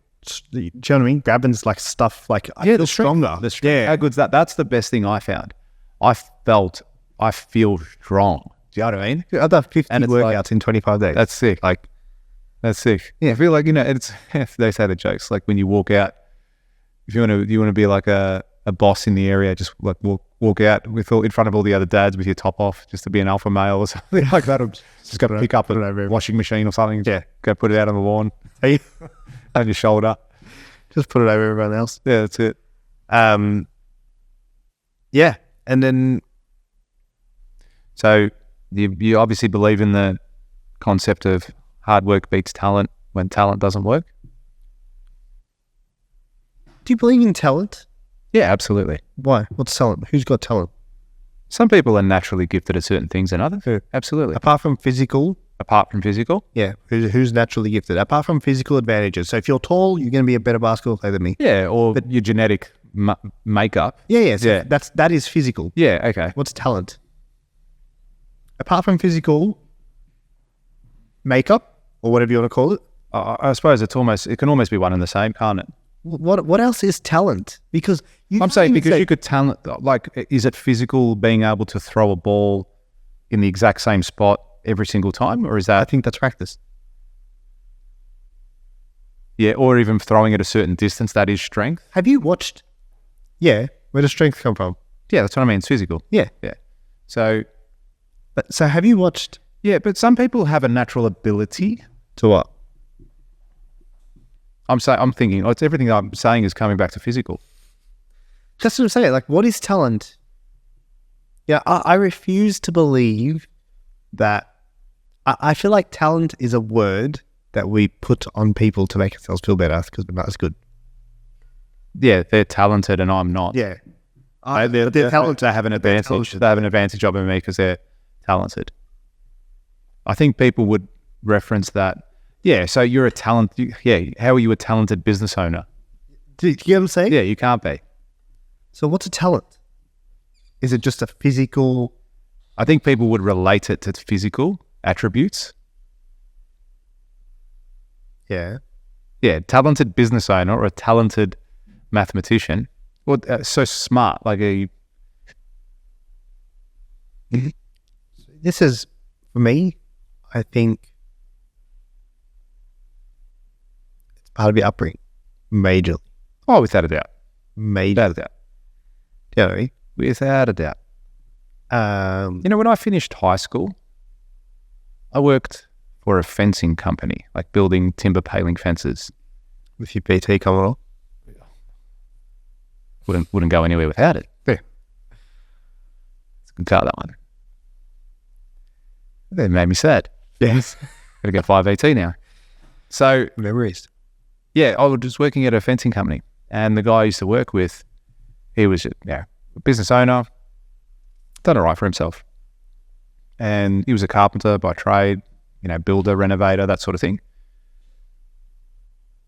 do you know what I mean? Grabbing like stuff, like I feel stronger. Yeah. How good's that? That's the best thing I found. I feel strong. Do you know what I mean? I've done 50 and workouts in 25 days. That's sick. That's sick. Yeah, I feel like, it's they say the jokes, like when you walk out, if you want to be like a boss in the area, just like walk out in front of all the other dads with your top off, just to be an alpha male or something like that. Or just got to pick up a washing machine or something. Yeah, go put it out on the lawn. On your shoulder. Just put it over everyone else. Yeah, that's it. Yeah, and then so you obviously believe in the concept of hard work beats talent when talent doesn't work. Do you believe in talent? Yeah, absolutely. Why? What's talent? Who's got talent? Some people are naturally gifted at certain things than others. Who? Absolutely. Apart from physical? Yeah. Who's naturally gifted? Apart from physical advantages. So if you're tall, you're going to be a better basketball player than me. Yeah, or your genetic makeup. Yeah. So that is physical. Yeah, okay. What's talent? Apart from physical makeup, or whatever you want to call it. I suppose it can almost be one and the same, can't it? What else is talent? Because I'm saying because you could talent, like, is it physical being able to throw a ball in the exact same spot every single time, or is that? I think that's practice. Yeah, or even throwing at a certain distance, that is strength. Have you watched? Yeah, where does strength come from? Yeah, that's what I mean. It's physical. Yeah. So have you watched? Yeah, but some people have a natural ability to what? I'm thinking, it's everything I'm saying is coming back to physical. That's what I'm saying. Like, what is talent? Yeah, I refuse to believe that. I feel like talent is a word that we put on people to make ourselves feel better because we're not as good. Yeah, they're talented and I'm not. Yeah. They're talented. They have an advantage. They have an advantage over me because they're talented. I think people would reference that. Yeah, so you're a talent. How are you a talented business owner? Do you get what I'm saying? Yeah, you can't be. So what's a talent? Is it just a physical? I think people would relate it to physical attributes. Yeah. Yeah, talented business owner or a talented mathematician. Well, so smart, like a... This is, for me, I think it's part of your upbringing, majorly. Oh, without a doubt. Without a doubt. Do you know what I mean? Without a doubt. When I finished high school, I worked for a fencing company, like building timber paling fences. With your PT coming on? Wouldn't go anywhere without it. Yeah. It's a good car, that one. That made me sad. Yes. Gotta get 5 ET now. So Memories. yeah, I was just working at a fencing company, and the guy I used to work with, he was a business owner, done all right for himself. And he was a carpenter by trade, builder, renovator, that sort of thing.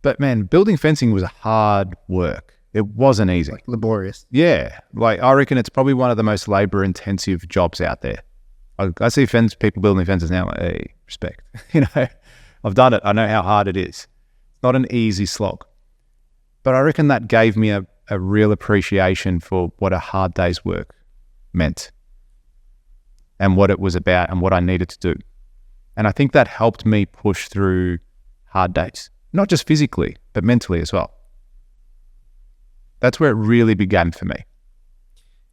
But man, building fencing was hard work. It wasn't easy. Like laborious. Yeah. Like I reckon it's probably one of the most labor-intensive jobs out there. I see people building fences now, like, hey, respect. I've done it. I know how hard it is. It's not an easy slog. But I reckon that gave me a real appreciation for what a hard day's work meant and what it was about and what I needed to do. And I think that helped me push through hard days, not just physically, but mentally as well. That's where it really began for me.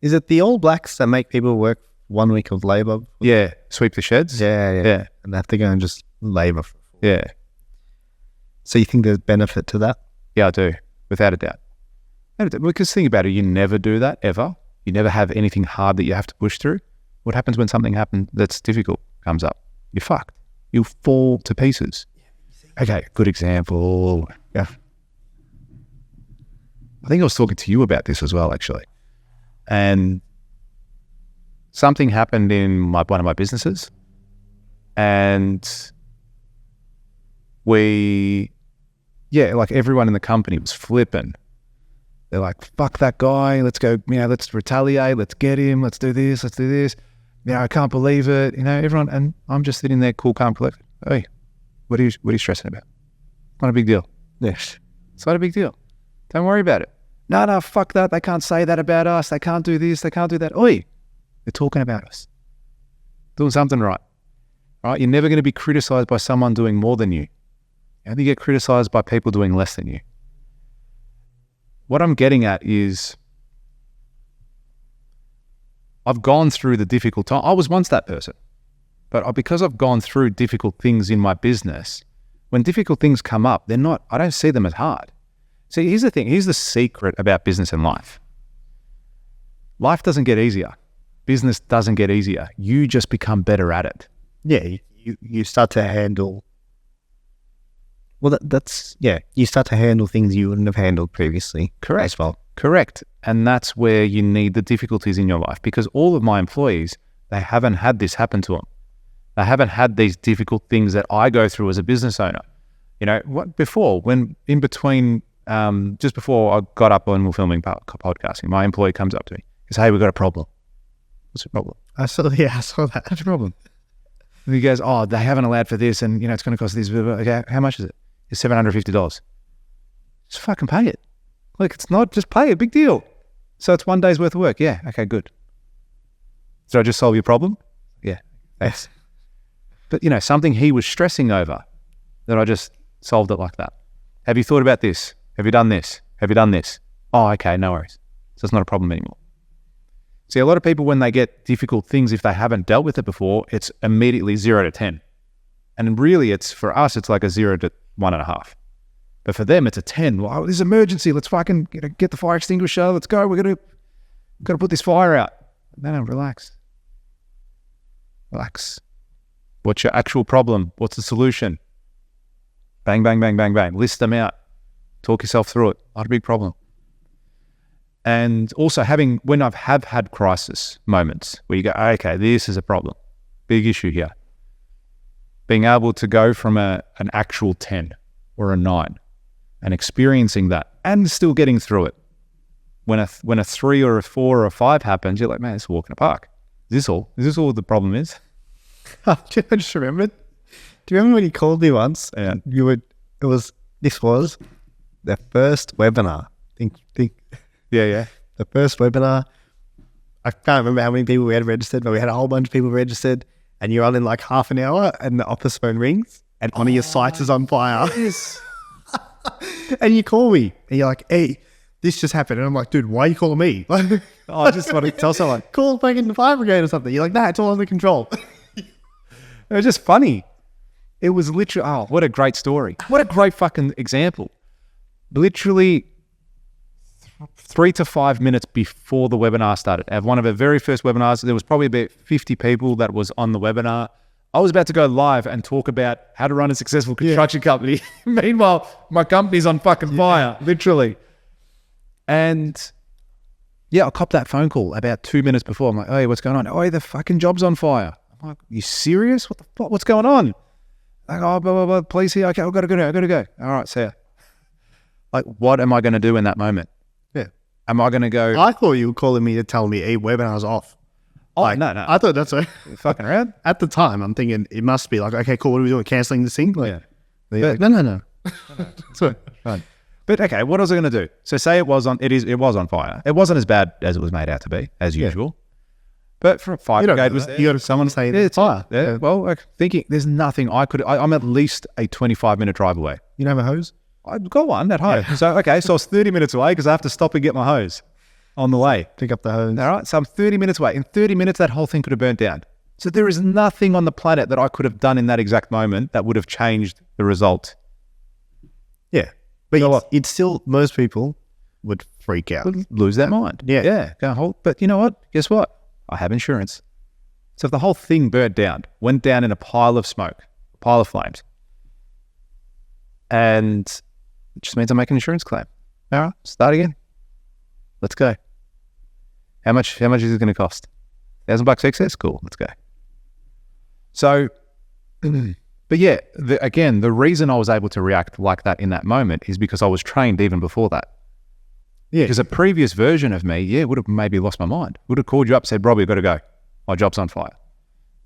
Is it the All Blacks that make people work 1 week of labour? Yeah, sweep the sheds. Yeah. And they have to go and just labour. Yeah. So you think there's benefit to that? Yeah, I do, without a doubt. Because think about it, you never do that, ever. You never have anything hard that you have to push through. What happens when something happens that's difficult comes up? You're fucked. You'll fall to pieces. Okay, good example. Yeah. I think I was talking to you about this as well, actually. And something happened in one of my businesses, and like everyone in the company was flipping. They're like, fuck that guy, let's go, let's retaliate, let's get him, let's do this. I can't believe it, everyone. And I'm just sitting there cool, calm, collected. Hey, what are you stressing about? Not a big deal. Yes. It's not a big deal. Don't worry about it. No, fuck that. They can't say that about us. They can't do this. They can't do that. Oi, they're talking about us. Doing something right. Right? You're never going to be criticized by someone doing more than you. You only get criticized by people doing less than you. What I'm getting at is I've gone through the difficult time. I was once that person. But because I've gone through difficult things in my business, when difficult things come up, I don't see them as hard. See, here's the thing. Here's the secret about business and life. Life doesn't get easier. Business doesn't get easier. You just become better at it. Yeah, you start to handle... Well, you start to handle things you wouldn't have handled previously. Correct. As well. Correct. And that's where you need the difficulties in your life, because all of my employees, they haven't had this happen to them. They haven't had these difficult things that I go through as a business owner. Just before I got up and we're filming podcasting, my employee comes up to me. He says, hey, we've got a problem. What's the problem? I saw that. What's the problem? And he goes, oh, they haven't allowed for this, and it's going to cost this. Okay, how much is it? It's $750. Just fucking pay it. Look, it's not, just pay it, big deal. So it's 1 day's worth of work. Yeah, okay, good. Did I just solve your problem? Yeah, thanks. But something he was stressing over, that I just solved it like that. Have you thought about this? Have you done this? Have you done this? Oh, okay, no worries. So it's not a problem anymore. See, a lot of people, when they get difficult things, if they haven't dealt with it before, it's immediately 0 to 10. And really, for us, it's like a 0 to 1.5. But for them, it's a 10. Well, this is emergency. Let's fucking get the fire extinguisher. Let's go. We're got to put this fire out. No, relax. Relax. What's your actual problem? What's the solution? Bang, bang, bang, bang, bang. List them out. Talk yourself through it. Not a big problem. And also when I've had crisis moments where you go, okay, this is a problem. Big issue here. Being able to go from an actual 10 or a 9 and experiencing that and still getting through it. When a 3 or a 4 or a 5 happens, you're like, man, it's a walk in the park. Is this all the problem is? I just remembered. Do you remember when you called me once and this was the first webinar? Yeah. The first webinar. I can't remember how many people we had registered, but we had a whole bunch of people registered, and you're on in like half an hour and the office phone rings and one of your sites is on fire. Yes. And you call me and you're like, hey, this just happened. And I'm like, dude, why are you calling me? I just want to tell someone. Call fucking the fire brigade or something. You're like, nah, it's all under control. It was just funny. It was literally, what a great story. What a great fucking example. Literally 3 to 5 minutes before the webinar started. At one of our very first webinars, there was probably about 50 people that was on the webinar. I was about to go live and talk about how to run a successful construction company. Meanwhile, my company's on fucking fire, literally. And I copped that phone call about 2 minutes before. I'm like, hey, what's going on? Oh, the fucking job's on fire. I'm like, you serious? What the fuck? What's going on? Like, oh, blah, blah, blah, police here. Okay, I've got to go. All right, see ya. Like, what am I going to do in that moment? Yeah. Am I going to go? I thought you were calling me to tell me a webinar's off. Oh, like, no. I thought that's right. Fucking around. At the time, I'm thinking it must be like, okay, cool. What are we doing? Canceling this thing? Like, But, no. Sorry. Fine. But okay, what was I going to do? So say it was on fire. It wasn't as bad as it was made out to be, as usual. But for fire brigade was there. You got someone saying it's fire. Yeah. Well, like, thinking there's nothing I could. I'm at least a 25-minute drive away. You don't have a hose? I've got one at home. So I was 30 minutes away because I have to stop and get my hose on the way. Pick up the hose. All right. So I'm 30 minutes away. In 30 minutes, that whole thing could have burnt down. So there is nothing on the planet that I could have done in that exact moment that would have changed the result. Yeah. But it's still, most people would freak out. Would lose their mind. Yeah. Go hold. But you know what? Guess what? I have insurance. So if the whole thing burnt down, went down in a pile of smoke, a pile of flames, and it just means I make an insurance claim. All right, start again. Let's go. How much is it going to cost? $1,000 excess? Cool, let's go. So, but yeah, the reason I was able to react like that in that moment is because I was trained even before that. Yeah. Because a previous version of me, would have maybe lost my mind. Would have called you up, said, Robbie, we've got to go. My job's on fire.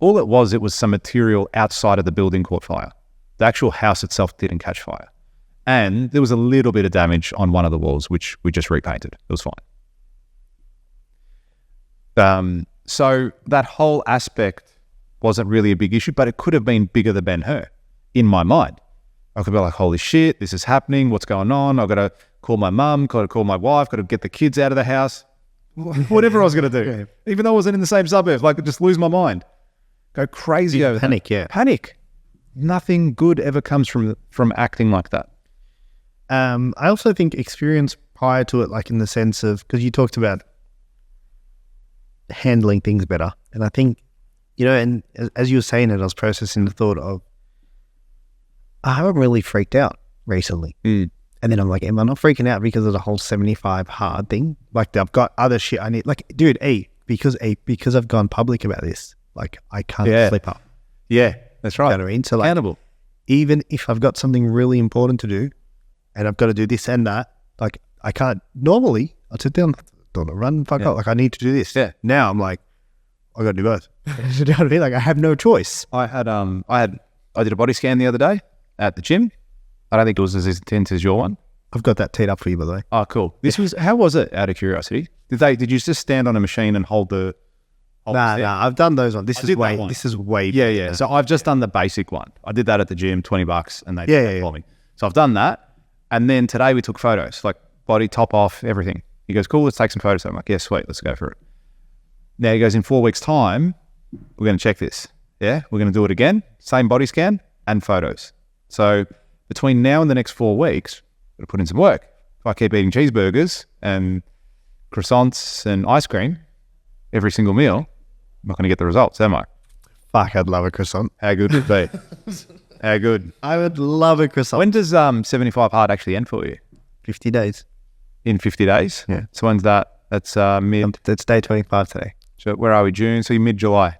All it was some material outside of the building caught fire. The actual house itself didn't catch fire. And there was a little bit of damage on one of the walls, which we just repainted. It was fine. So that whole aspect wasn't really a big issue, but it could have been bigger than Ben-Hur in my mind. I could be like, holy shit, this is happening. What's going on? I've got to call my mum, got to call my wife, got to get the kids out of the house. Whatever I was going to do. Even though I wasn't in the same suburb, like, I'd just lose my mind. Go crazy over panic, that. Panic. Nothing good ever comes from acting like that. I also think experience prior to it, like in the sense of, because you talked about handling things better. And I think, and as you were saying it, I was processing the thought of, I haven't really freaked out recently. And then I'm like, am I not freaking out because of the whole 75 hard thing? Like, I've got other shit I need. Like, dude, because I've gone public about this, like, I can't slip up. Yeah, that's right. You know what I mean? So, like, accountable. Even if I've got something really important to do and I've got to do this and that, like, I can't. Normally, I'd sit down, don't run, fuck up. Like, I need to do this. Yeah. Now I'm like, I got to do both. You know what I mean? Like, I have no choice. I did a body scan the other day at the gym. I don't think it was as intense as your one. I've got that teed up for you, by the way. Oh, cool. How was it, out of curiosity? Did you just stand on a machine and hold the... Nah, I've done those ones. This is way... Yeah. So I've just done the basic one. I did that at the gym, $20, and they did that for me. So I've done that. And then today we took photos, like body, top off, everything. He goes, cool, let's take some photos. I'm like, yeah, sweet, let's go for it. Now he goes, in 4 weeks' time, we're going to check this. Yeah, we're going to do it again. Same body scan and photos. So between now and the next 4 weeks, I'm going to put in some work. If I keep eating cheeseburgers and croissants and ice cream every single meal, I'm not going to get the results, am I? Fuck, I'd love a croissant. How good would it be? How good? I would love a croissant. When does 75 hard actually end for you? 50 days. In 50 days? Yeah. So when's that? That's That's day 25 today. So where are we? June? So you're mid-July?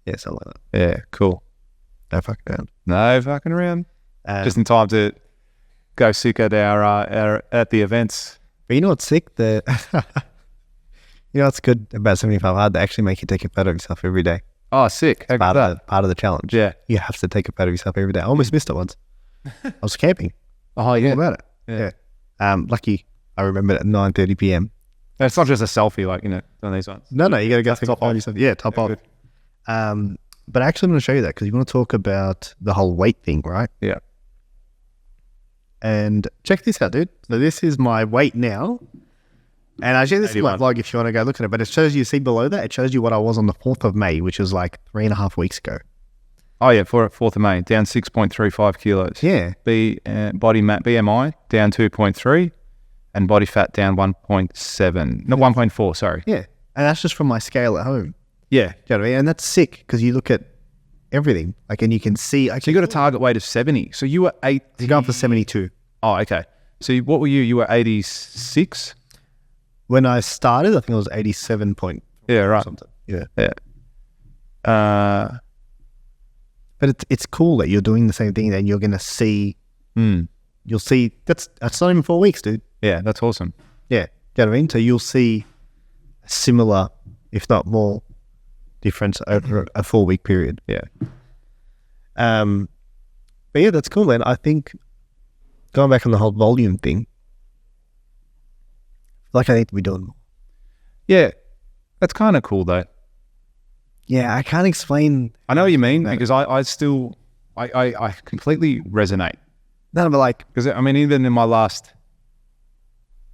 Yeah, something like that. Yeah, cool. No fucking around. No fucking around. Just in time to go sick at at the events. But you know what's sick? You know what's good about 75 hard? They actually make you take a photo of yourself every day. Oh, sick. It's part of the challenge. Yeah. You have to take a photo of yourself every day. I almost missed it once. I was camping. Oh, yeah. All about it. Yeah. Lucky I remembered at 9:30 p.m. It's not just a selfie, like, on these ones. No, you got to go top off yourself. Yeah, top off. But actually, I'm going to show you that because you want to talk about the whole weight thing, right? Yeah. And check this out, dude. So this is my weight now. And actually, this is my vlog if you want to go look at it. But it shows you, see below that, it shows you what I was on the 4th of May, which was like 3.5 weeks ago. Oh, yeah, 4th of May, down 6.35 kilos. Yeah. Body BMI, down 2.3, and body fat down 1.7. No, 1.4, sorry. Yeah. And that's just from my scale at home. Yeah. You know what I mean? And that's sick because you look at everything. Like, and you can see. So you got a target weight of 70. So you were 8. You go up for 72. Oh, okay. So what were you? You were 86? When I started, I think it was 87 point. Yeah, right. Something. Yeah. Yeah. But it's cool that you're doing the same thing and you're going to see, you'll see, that's not even 4 weeks, dude. Yeah, that's awesome. Yeah. Do you know what I mean? So you'll see a similar, if not more, difference over a 4 week period. Yeah. But yeah, that's cool, man. I think going back on the whole volume thing, like I need to be doing more. Yeah. That's kind of cool though. Yeah, I can't explain. I know what you mean because I completely resonate. No, but like, because I mean, even in my last,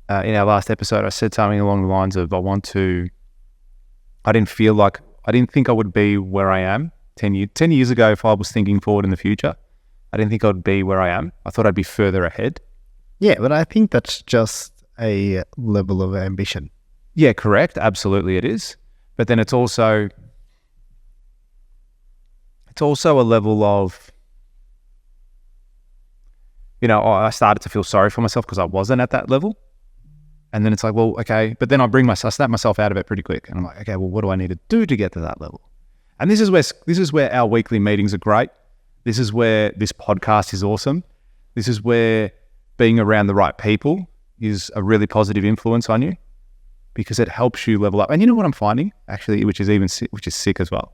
in our last episode, I said something along the lines of, I didn't think I would be where I am 10 years ago. If I was thinking forward in the future, I didn't think I'd be where I am. I thought I'd be further ahead. Yeah, but I think that's just a level of ambition. Yeah, correct. Absolutely it is. But then it's also a level of, I started to feel sorry for myself because I wasn't at that level. And then it's like, well, okay. But then I snap myself out of it pretty quick. And I'm like, okay, well, what do I need to do to get to that level? And this is where our weekly meetings are great. This is where this podcast is awesome. This is where being around the right people is a really positive influence on you because it helps you level up. And you know what I'm finding actually, which is sick as well.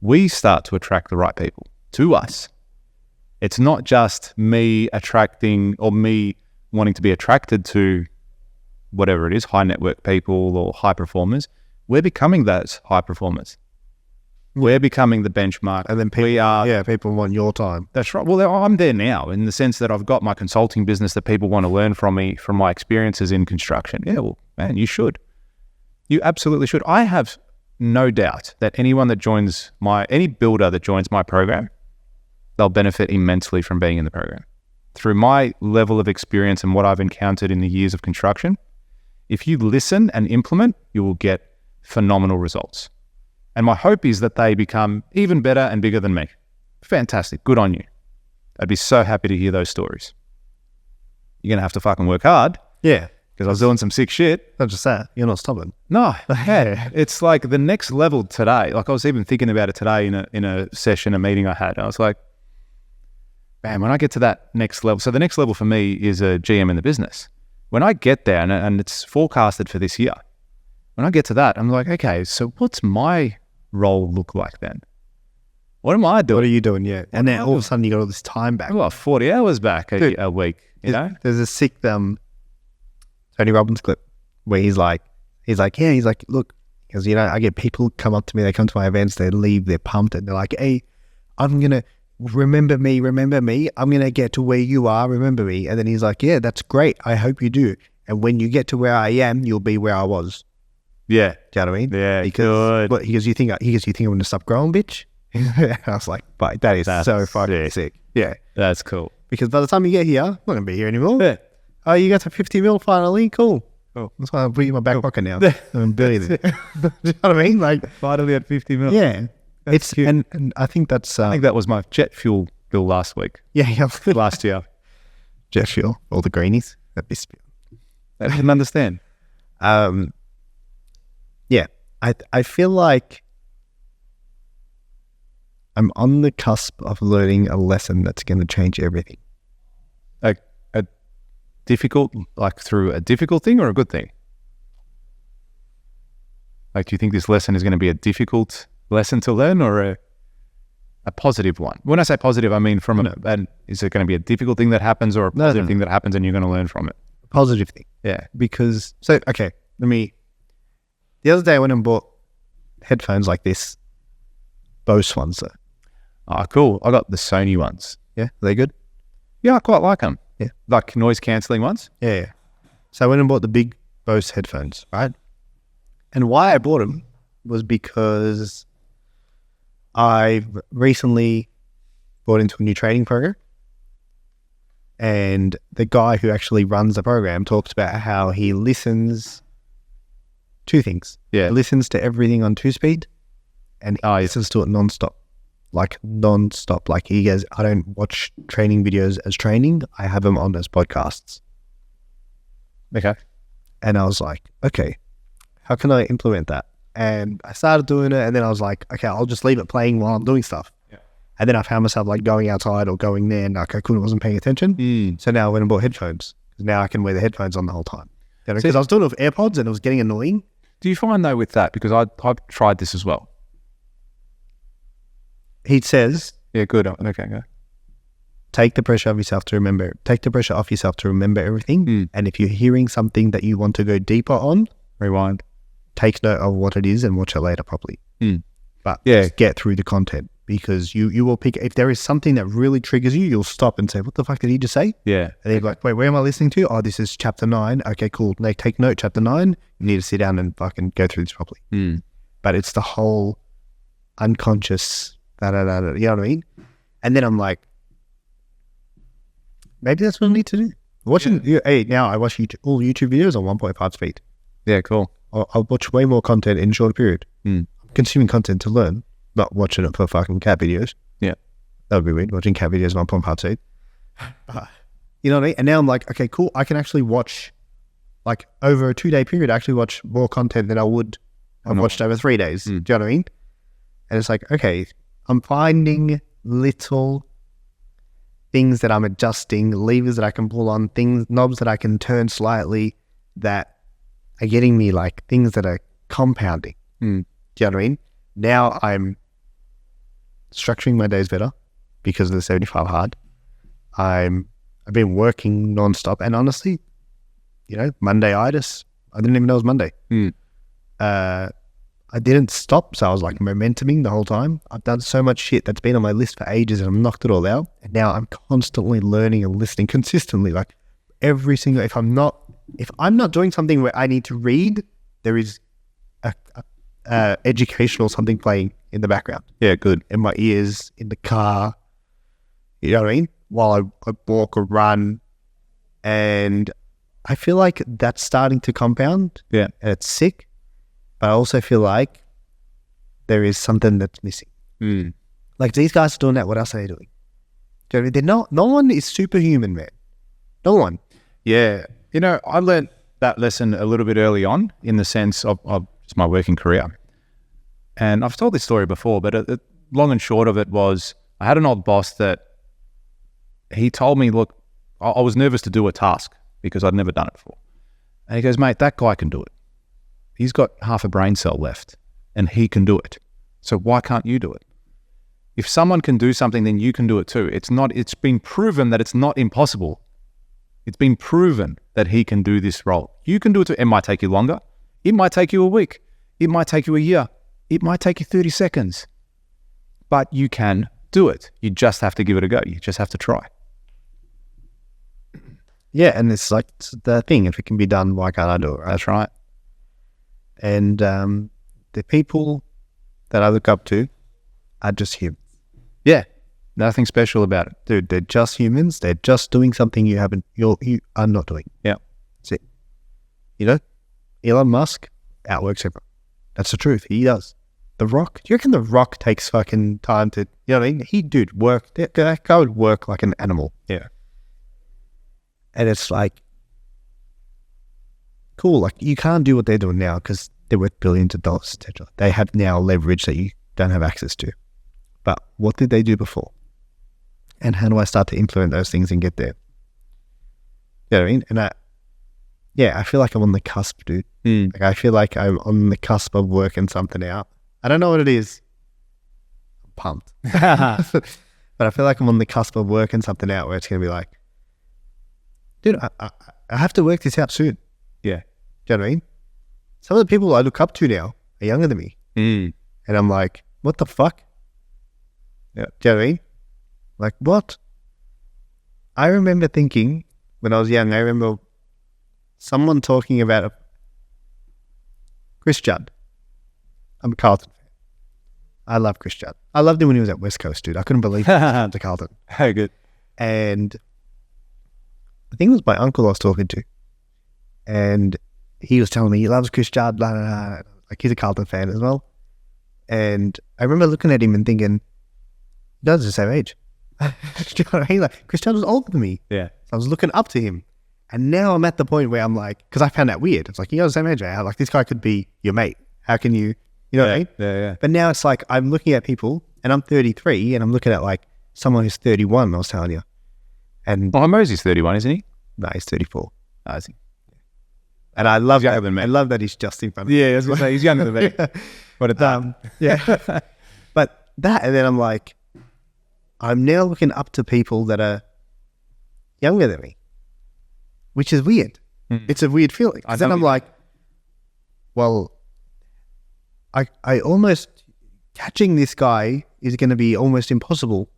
We start to attract the right people to us. It's not just me attracting or me wanting to be attracted to whatever it is, high network people or high performers. We're becoming those high performers. We're becoming the benchmark. And then people want your time. That's right. Well, I'm there now in the sense that I've got my consulting business that people want to learn from me, from my experiences in construction. Yeah, well, man, you should. You absolutely should. I have no doubt that any builder that joins my program, they'll benefit immensely from being in the program. Through my level of experience and what I've encountered in the years of construction, if you listen and implement, you will get phenomenal results. And my hope is that they become even better and bigger than me. Fantastic. Good on you. I'd be so happy to hear those stories. You're going to have to fucking work hard. Yeah. Because I was doing some sick shit. Not just that. You're not stubborn. No. Yeah. It's like the next level today. Like I was even thinking about it today in a meeting I had. I was like, man, when I get to that next level. So the next level for me is a GM in the business. When I get there, and it's forecasted for this year, when I get to that, I'm like, okay, so what's my role look like then? What am I doing? What are you doing? Yeah. And then all of a sudden you got all this time back. I've got 40 hours back a week, There's a sick Tony Robbins clip where he's like, look, because, I get people come up to me, they come to my events, they leave, they're pumped, and they're like, hey, I'm going to remember me. I'm going to get to where you are. Remember me. And then he's like, yeah, that's great. I hope you do. And when you get to where I am, you'll be where I was. Yeah. Do you know what I mean? Yeah, good. But he goes, you think I'm going to stop growing, bitch? I was like, but that's so fucking sick. Yeah. That's cool. Because by the time you get here, I'm not going to be here anymore. Yeah. Oh, you got to 50 mil finally? Cool. Oh, that's why I'll put you in my back pocket now. I'm a billionaire. Do you know what I mean? Like, finally at 50 mil. Yeah. It's cute. And I think that's... I think that was my jet fuel bill last week. Yeah. Last year. Jet fuel. All the greenies. That'd be spit. I didn't understand. Yeah. I feel like I'm on the cusp of learning a lesson that's going to change everything. Through a difficult thing or a good thing? Like, do you think this lesson is going to be a difficult lesson to learn or a positive one? When I say positive, I mean is it going to be a difficult thing that happens or a positive thing that happens and you're going to learn from it? Positive thing. Yeah. Because, the other day I went and bought headphones like this, Bose ones. Oh, cool. I got the Sony ones. Yeah. Are they good? Yeah, I quite like them. Yeah. Like noise cancelling ones? Yeah. So I went and bought the big Bose headphones, right? And why I bought them was because I recently bought into a new training program. And the guy who actually runs the program talks about how he listens two things. Yeah. He listens to everything on 2-speed and he listens to it nonstop. like non-stop. Like he goes, I don't watch training videos as training. I have them on as podcasts. Okay. And I was like, okay, how can I implement that? And I started doing it, and then I was like, okay, I'll just leave it playing while I'm doing stuff. Yeah. And then I found myself like going outside or going there, and like wasn't paying attention. So now I went and bought headphones. Now I can wear the headphones on the whole time. Because I was doing it with AirPods and it was getting annoying. Do you find though with that, because I've tried this as well. He says, yeah, good. Okay, go. Take the pressure off yourself to remember. Take the pressure off yourself to remember everything. And if you're hearing something that you want to go deeper on, rewind. Take note of what it is and watch it later properly. But just get through the content, because you will pick, if there is something that really triggers you, you'll stop and say, what the fuck did he just say? Yeah. And then you're like, wait, where am I listening to? Oh, this is chapter 9. Okay, cool. Now take note, chapter 9. You need to sit down and fucking go through this properly. But it's the whole unconscious, you know what I mean? And then I'm like, maybe that's what I need to do. Watching, hey, now I watch all YouTube videos on 1.5 speed. Yeah, cool. I'll watch way more content in a shorter period. I'm consuming content to learn, not watching it for fucking cat videos. Yeah. That would be weird, watching cat videos on 1.5 speed. You know what I mean? And now I'm like, okay, cool. I can actually watch, like over a 2-day period, I actually watch more content than I would have watched over 3 days. Do you know what I mean? And it's like, okay, I'm finding little things that I'm adjusting, levers that I can pull on, knobs that I can turn slightly that are getting me like things that are compounding. Do you know what I mean? Now I'm structuring my days better because of the 75 hard. I've been working nonstop, and honestly, you know, Monday-itis, I didn't even know it was Monday. I didn't stop, so I was like momentuming the whole time. I've done so much shit that's been on my list for ages, and I've knocked it all out. And now I'm constantly learning and listening consistently, like every single, if I'm not doing something where I need to read, there is a educational something playing in the background. Yeah, good. In my ears, in the car, you know what I mean? While I walk or run. And I feel like that's starting to compound. Yeah. And it's sick. But I also feel like there is something that's missing. Like these guys are doing that, what else are they doing? Do you know what I mean? No one is superhuman, man. No one. Yeah. You know, I learned that lesson a little bit early on in the sense of just my working career. And I've told this story before, but long and short of it was I had an old boss that he told me, look, I was nervous to do a task because I'd never done it before. And he goes, mate, that guy can do it. He's got half a brain cell left and he can do it. So why can't you do it? If someone can do something, then you can do it too. It's been proven that it's not impossible. It's been proven that he can do this role. You can do it too. It might take you longer. It might take you a week. It might take you a year. It might take you 30 seconds. But you can do it. You just have to give it a go. You just have to try. Yeah, and it's like the thing, if it can be done, why can't I do it? Right? That's right. And the people that I look up to are just humans. Yeah, nothing special about it. Dude, they're just humans. They're just doing something you are not doing. Yeah. That's it. You know, Elon Musk outworks everyone. That's the truth. He does. The Rock, do you reckon The Rock takes fucking time to, you know what I mean? Work. That guy would work like an animal. Yeah. And it's like, cool, like you can't do what they're doing now because they're worth billions of dollars, etc. They have now leverage that you don't have access to. But what did they do before? And how do I start to implement those things and get there? You know what I mean? And I feel like I'm on the cusp, dude. Like I feel like I'm on the cusp of working something out. I don't know what it is. I'm pumped. But I feel like I'm on the cusp of working something out where it's going to be like, dude, I have to work this out soon. Yeah. Do you know what I mean? Some of the people I look up to now are younger than me. And I'm like, what the fuck? Yeah. Do you know what I mean? Like, what? I remember thinking when I was young, I remember someone talking about Chris Judd. I'm a Carlton fan. I love Chris Judd. I loved him when he was at West Coast, dude. I couldn't believe he was to Carlton. Hey, good. And I think it was my uncle I was talking to. And he was telling me he loves Chris Judd, blah, blah, blah. Like he's a Carlton fan as well. And I remember looking at him and thinking, Cristiano's the same age. Do you know what I mean? Like, Cristiano's older than me. Yeah. So I was looking up to him. And now I'm at the point where I'm like, because I found that weird. It's like, you're the same age. Like, this guy could be your mate. How can you know what I mean? Yeah. But now it's like, I'm looking at people, and I'm 33, and I'm looking at like someone who's 31, I was telling you. And Mosey's 31, isn't he? no, he's 34. Oh, is he? And I love younger that. than me. I love that he's just in front of me. Yeah, I was going to say, he's younger than me. What a time. Yeah. But that, and then I'm like, I'm now looking up to people that are younger than me, which is weird. It's a weird feeling. Then I'm like, well, I almost, catching this guy is going to be almost impossible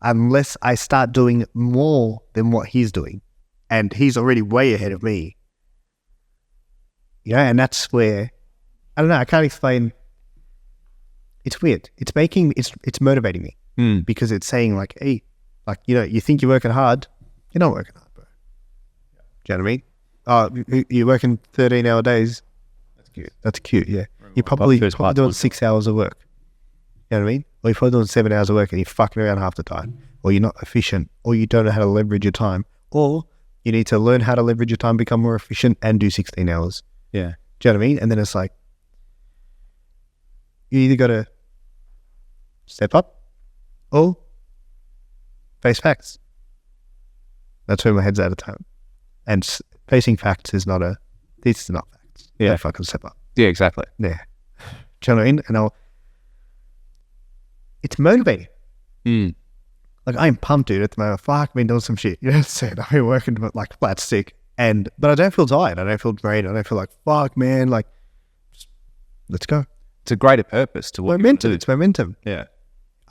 unless I start doing more than what he's doing. And he's already way ahead of me. Yeah, and that's where, I don't know, I can't explain. It's weird. It's motivating me because it's saying like, hey, like, you think you're working hard. You're not working hard, bro. Do you know what I mean? Oh, you're working 13-hour days. That's cute, yeah. You're probably doing 6 hours of work. You know what I mean? Or you're probably doing 7 hours of work and you're fucking around half the time. Or you're not efficient. Or you don't know how to leverage your time. Or you need to learn how to leverage your time, become more efficient, and do 16 hours. Yeah. Do you know what I mean? And then it's like, you either got to step up or face facts. That's where my head's at a time. And facing facts is not this is not facts. Yeah. Don't fucking step up. Yeah, exactly. Yeah. Do you know what I mean? And it's motivating. Like, I'm pumped, dude, at the moment. Fuck, I've been doing some shit. You know what I'm saying? I've been working like flat stick. But I don't feel tired. I don't feel drained. I don't feel like, fuck, man, like, just, let's go. It's a greater purpose to what momentum. It's momentum. Yeah.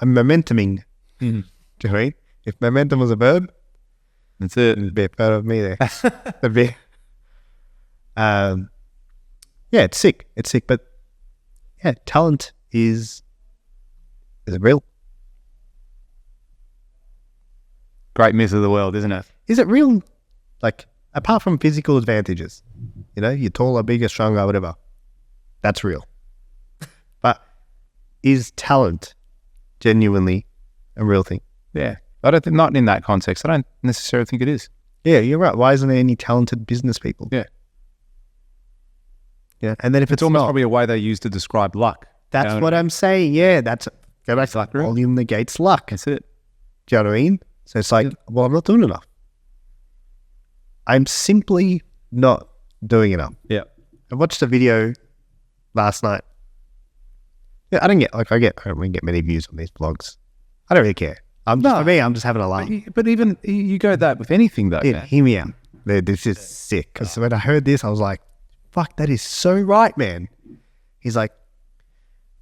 I'm momentuming. Do you know what I mean? If momentum was a verb, that's it. There's a bit better of me there. That'd be, yeah, it's sick. It's sick. But yeah, talent is it real? Great myth of the world, isn't it? Is it real? Like, apart from physical advantages, you're taller, bigger, stronger, whatever. That's real. But is talent genuinely a real thing? Yeah. I don't think, not in that context. I don't necessarily think it is. Yeah, you're right. Why isn't there any talented business people? Yeah. Yeah. And then if it's almost not, probably a way they use to describe luck. That's what I'm saying. Yeah, go back to luck. Volume negates luck. That's it. Do you know what I mean? So it's like, well, I'm not doing enough. I'm simply not doing enough. Yeah. I watched a video last night. Yeah, I don't really get many views on these blogs. I don't really care. For me, I'm just having a laugh. But even you go that with anything though. Yeah, hear me out. This is sick. Because when I heard this, I was like, fuck, that is so right, man. He's like,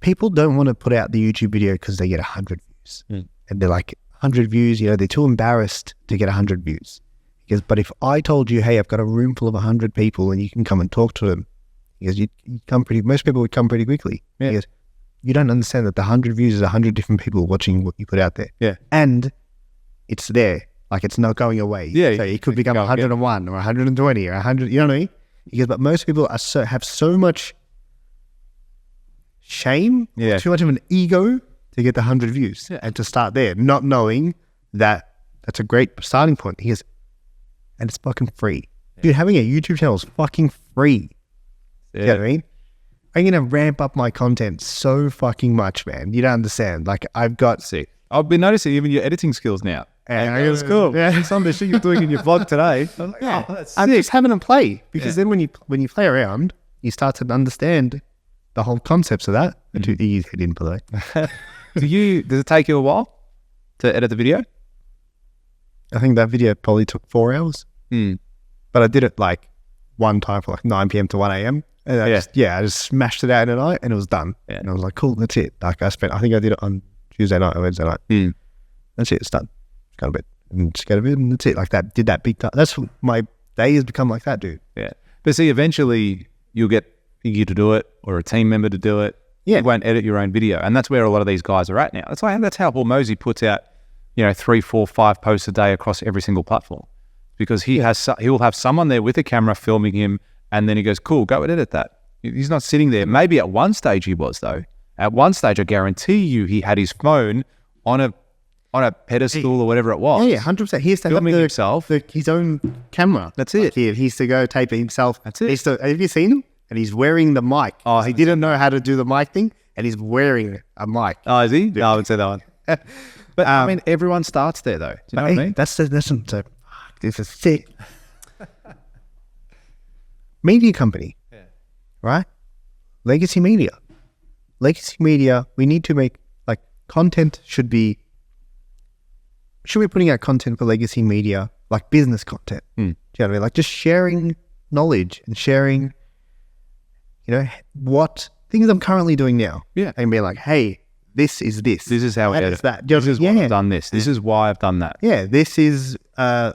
people don't want to put out the YouTube video because they get 100 views. And they're like, 100 views, they're too embarrassed to get 100 views. He goes, but if I told you, hey, I've got a room full of 100 people and you can come and talk to them, he goes, most people would come pretty quickly. Yeah. He goes, you don't understand that the 100 views is 100 different people watching what you put out there. Yeah. And it's there. Like, it's not going away. Yeah. So it could become 101 or 120 or 100, you know what I mean? He goes, but most people have so much shame, too much of an ego to get the 100 views and to start there, not knowing that that's a great starting point. He goes, and it's fucking free. Dude, having a YouTube channel is fucking free. You know what I mean? I'm going to ramp up my content so fucking much, man. You don't understand. Like, I've got... Sick. I've been noticing even your editing skills now. And it's cool. Yeah. Some of the shit you're doing in your vlog today. I'm like, yeah. that's sick. I'm just having them play. Because then when you play around, you start to understand the whole concepts of that. Too easy to hit in for that. Does it take you a while to edit the video? I think that video probably took 4 hours. But I did it like one time for like 9 p.m. to 1 a.m. And I just smashed it out in a night and it was done. Yeah. And I was like, cool, that's it. Like, I think I did it on Tuesday night or Wednesday night. That's it, it's done. Just go to bed. And just go to bed and that's it. Like that, did that big time. That's what my day has become like that, dude. Yeah. But see, eventually you'll get you to do it or a team member to do it. Yeah. You won't edit your own video. And that's where a lot of these guys are at now. That's how Paul Mosey puts out, 3, 4, 5 posts a day across every single platform. Because he will have someone there with a camera filming him, and then he goes, cool, go and edit that. He's not sitting there. Maybe at one stage he was, though. At one stage, I guarantee you he had his phone on a pedestal or whatever it was. Yeah, 100%. He has to Filming have himself. his own camera. That's it. He used to go tape it himself. That's it. Have you seen him? And he's wearing the mic. Oh, he didn't know how to do the mic thing, and he's wearing a mic. Oh, is he? No, I haven't seen that one. But I mean, everyone starts there, though. Do you know what I mean? This is sick. Media company, right? Legacy media. We need to make content. Should be putting out content for legacy media, like business content. Do you know what I mean? Like just sharing knowledge and sharing, what things I'm currently doing now. Yeah, and being like, hey, this is this. This is how it is. That. This is why I've done this. This is why I've done that. Yeah, this is 3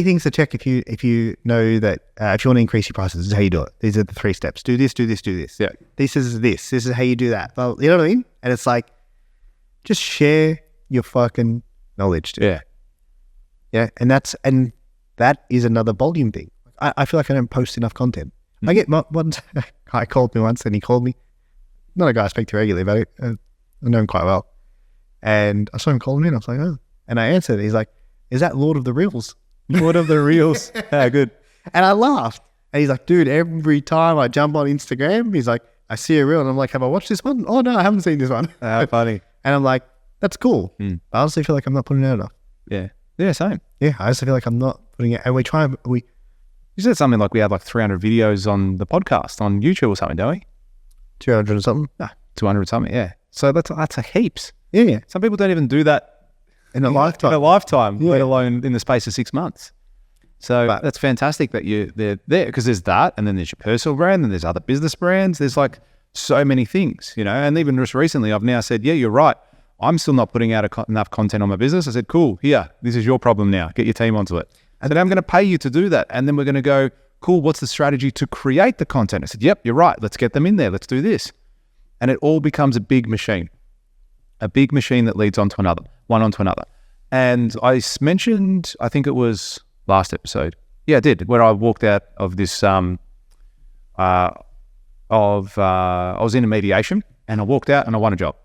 things to check if you know that if you want to increase your prices, this is how you do it. These are the 3 steps. Do this, do this, do this. Yeah. This is how you do that. Well, you know what I mean? And it's like, just share your fucking knowledge, dude. Yeah. Yeah. And that is another volume thing. I feel like I don't post enough content. I get one guy called me once, and he called me, not a guy I speak to regularly, but I know him quite well. And I saw him calling me, and I was like, oh. And I answered. He's like, is that Lord of the Reels? Lord of the Reels. Yeah, good. And I laughed. And he's like, dude, every time I jump on Instagram, he's like, I see a reel, and I'm like, have I watched this one? Oh, no, I haven't seen this one. Funny. And I'm like, that's cool. I honestly feel like I'm not putting it out enough. Yeah. Yeah, same. Yeah, I honestly feel like I'm not putting it. And You said something like we had like 300 videos on the podcast on YouTube or something, don't we? 200 or something? No, 200 something, yeah. So that's a heaps. Yeah. Some people don't even do that in a lifetime, let alone in the space of 6 months. So that's fantastic that they're there, because there's that, and then there's your personal brand, and there's other business brands. There's like so many things, and even just recently I've now said, yeah, you're right. I'm still not putting out enough content on my business. I said, cool, here, this is your problem now. Get your team onto it. I said, I'm going to pay you to do that. And then we're going to go, cool, what's the strategy to create the content? I said, yep, you're right. Let's get them in there. Let's do this. And it all becomes a big machine that leads one onto another. And I mentioned, I think it was last episode. Yeah, I did. Where I walked out of this, I was in a mediation, and I walked out and I won a job.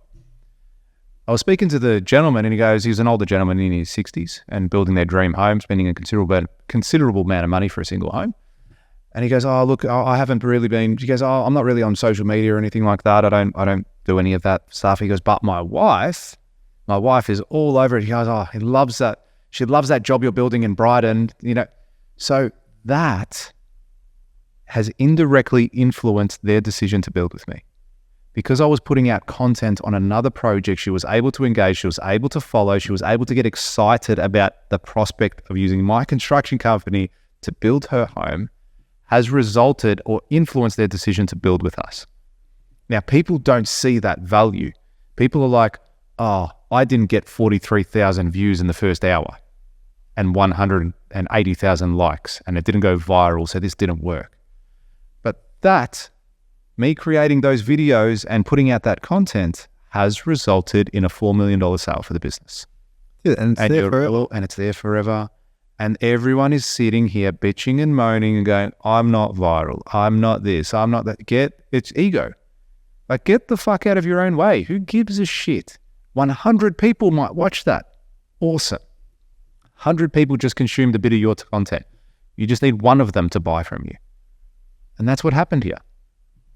I was speaking to the gentleman, and he's an older gentleman in his 60s and building their dream home, spending a considerable amount of money for a single home. And he goes, oh, look, I haven't really been, he goes, oh, I'm not really on social media or anything like that. I don't do any of that stuff. He goes, but my wife is all over it. He goes, oh, he loves that. She loves that job you're building in Brighton, So that has indirectly influenced their decision to build with me. Because I was putting out content on another project, she was able to engage, she was able to follow, she was able to get excited about the prospect of using my construction company to build her home, has resulted or influenced their decision to build with us. Now, people don't see that value. People are like, oh, I didn't get 43,000 views in the first hour and 180,000 likes, and it didn't go viral, so this didn't work. But that, me creating those videos and putting out that content, has resulted in a $4 million sale for the business. Yeah, and it's there forever. And everyone is sitting here bitching and moaning and going, I'm not viral. I'm not this. I'm not that. It's ego. Like, get the fuck out of your own way. Who gives a shit? 100 people might watch that. Awesome. 100 people just consumed a bit of your content. You just need one of them to buy from you. And that's what happened here.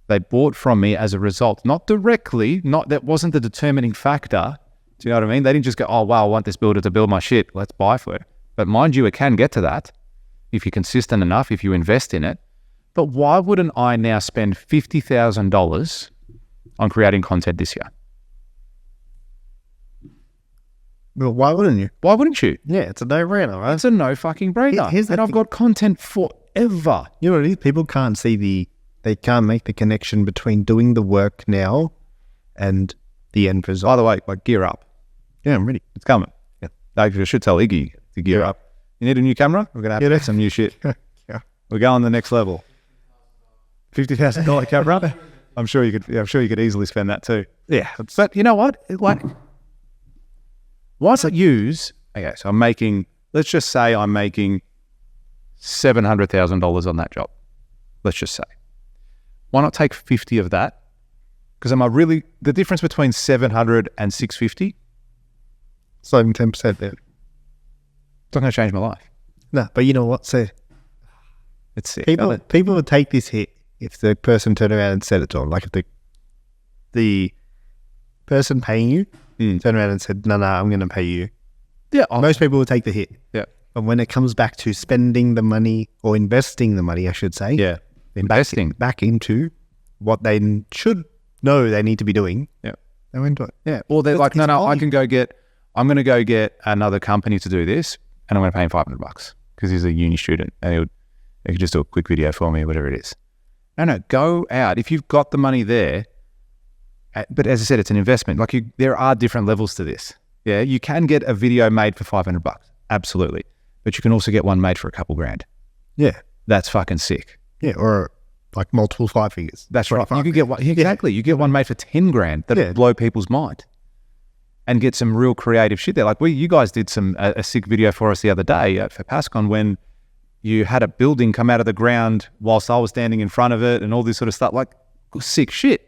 They bought from me as a result, not directly, that wasn't the determining factor. Do you know what I mean? They didn't just go, oh, wow, I want this builder to build my shit. Let's buy for it. But mind you, it can get to that if you're consistent enough, if you invest in it. But why wouldn't I now spend $50,000 on creating content this year? Well, why wouldn't you? Why wouldn't you? Yeah, it's a no-brainer, right? It's a no fucking brainer. And I've got content forever. You know what it is? People can't see they can't make the connection between doing the work now and the end result. By the way, like, gear up. Yeah, I'm ready. It's coming. Yeah. I should tell Iggy to gear up. You need a new camera? We're going to have to get some new shit. Yeah. We're going to the next level. $50,000 camera? I'm sure you could easily spend that too. Yeah. But you know what? Once I use, okay, so let's just say I'm making $700,000 on that job. Let's just say. Why not take 50 of that Because am I really, the difference between 700 and 650, It's not even 10% there. it's not going to change my life. No, but you know what? So It's sick. people would take this hit if the person turned around and said it to them. Like if the person paying you turned around and said, no, I'm going to pay you. Yeah. Most people would take the hit. Yeah. But when it comes back to spending the money or investing the money, I should say. Yeah. Investing. Back into what they should know they need to be doing. Yeah. They went to it. Yeah. Or they're like, no, I'm going to go get another company to do this and I'm going to pay him $500 because he's a uni student and he could just do a quick video for me or whatever it is. No, go out. If you've got the money there, but as I said, it's an investment. Like there are different levels to this. Yeah. You can get a video made for $500. Absolutely. But you can also get one made for a couple grand. Yeah. That's fucking sick. Yeah. Or like multiple 5 figures. That's right. You could get one. Exactly. You get one made for 10 grand that'll blow people's mind and get some real creative shit there. Like you guys did a sick video for us the other day for PASCON when you had a building come out of the ground whilst I was standing in front of it and all this sort of stuff, like sick shit.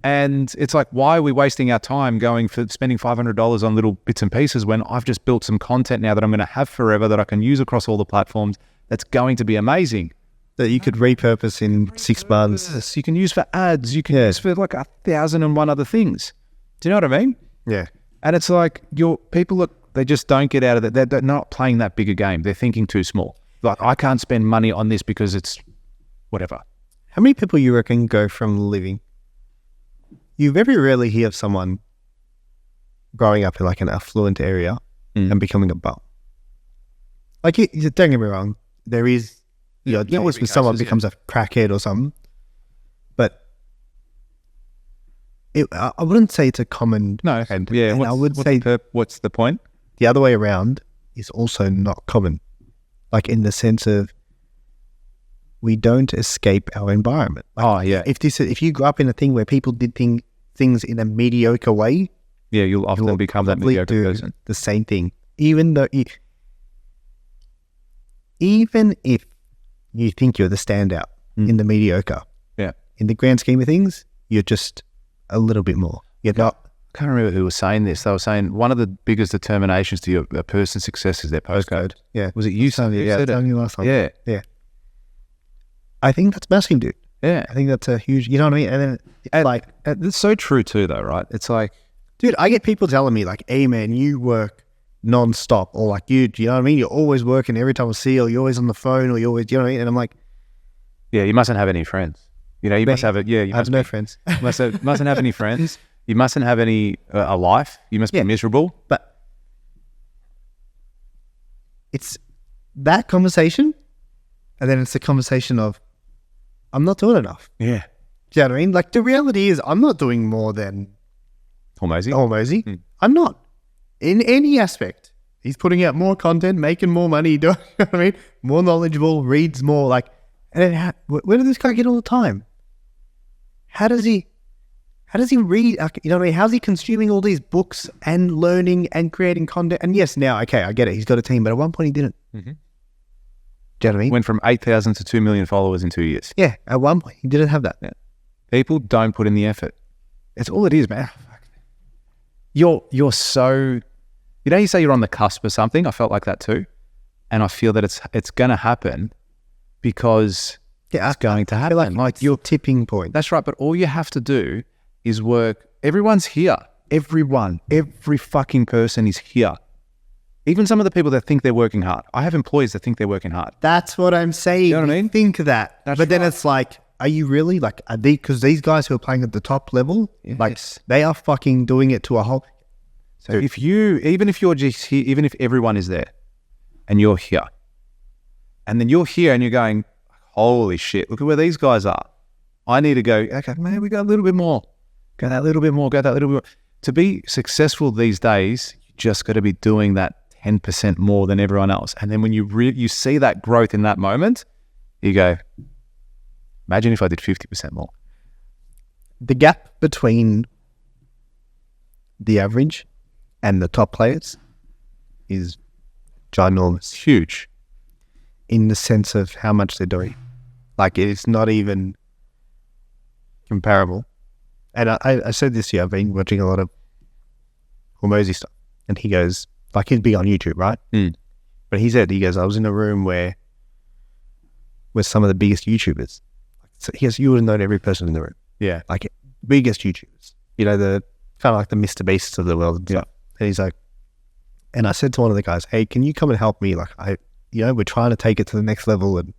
And it's like, why are we wasting our time spending $500 on little bits and pieces when I've just built some content now that I'm going to have forever that I can use across all the platforms that's going to be amazing. That you could repurpose in 6 months. You can use for ads. You can use for like 1,001 other things. Do you know what I mean? Yeah. And it's like they just don't get out of it. They're not playing that bigger game. They're thinking too small. Like, I can't spend money on this because it's whatever. How many people you reckon go from living? You very rarely hear of someone growing up in like an affluent area and becoming a bum. Like, don't get me wrong. There is, always when someone becomes a crackhead or something. But I wouldn't say it's a common trend. Yeah. And I would say what's the point? The other way around is also not common. Like in the sense of we don't escape our environment. Like if you grew up in a thing where people did things in a mediocre way, you'll often become that mediocre person. The same thing, even if you think you're the standout in the mediocre, in the grand scheme of things, you're just a little bit more. You're not. I can't remember who was saying this. They were saying one of the biggest determinations to a person's success is their postcode. Yeah. Was it you? Yeah, telling you last time. Yeah. Yeah. I think that's massive, dude. Yeah. I think that's a huge, you know what I mean? And then it's so true too though, right? It's like, dude, I get people telling me like, hey man, you work non-stop, or like you know what I mean? You're always working every time I see you, or you're always on the phone, or you're always, you know what I mean? And I'm like, yeah, you mustn't have any friends. You must have it. Yeah. I have no friends. mustn't have any friends. You mustn't have any a life. You must be miserable. But it's that conversation, and then it's the conversation of, I'm not doing enough. Yeah. Do you know what I mean? Like the reality is, I'm not doing more than Hormozy. I'm not in any aspect. He's putting out more content, making more money. You know what I mean? More knowledgeable, reads more. Like, and then where does this guy get all the time? How does he read? You know what I mean? How's he consuming all these books and learning and creating content? And yes, now, okay, I get it. He's got a team, but at one point he didn't. Mm-hmm. Do you know what I mean? Went from 8,000 to 2 million followers in 2 years. Yeah, at one point he didn't have that. Yeah. People don't put in the effort. It's all it is, man. You're so, you say you're on the cusp of something. I felt like that too. And I feel that it's going to happen because it's going to happen. Like your tipping point. That's right. But all you have to do is work. Everyone's here. Every fucking person is here. Even some of the people that think they're working hard. I have employees that think they're working hard. That's what I'm saying. You know what I mean? Think that. But then it's like, are you really? Like, are they, because these guys who are playing at the top level, like they are fucking doing it to a whole. So even if you're just here, even if everyone is there and you're here, and then you're here and you're going, holy shit, look at where these guys are. I need to go, okay, maybe we got a little bit more. Go that little bit more, go that little bit more. To be successful these days, you just got to be doing that 10% more than everyone else. And then when you see that growth in that moment, you go, imagine if I did 50% more. The gap between the average and the top players is ginormous. Huge. In the sense of how much they're doing. Like, it's not even comparable. And I said this year, I've been watching a lot of Hormozy stuff. And he goes, like he's big on YouTube, right? But he goes, I was in a room with some of the biggest YouTubers. So he goes, you would have known every person in the room. Yeah. Like biggest YouTubers. You know, the kind of like the Mr. Beasts of the world and stuff. And he's like, and I said to one of the guys, hey, can you come and help me? Like we're trying to take it to the next level. And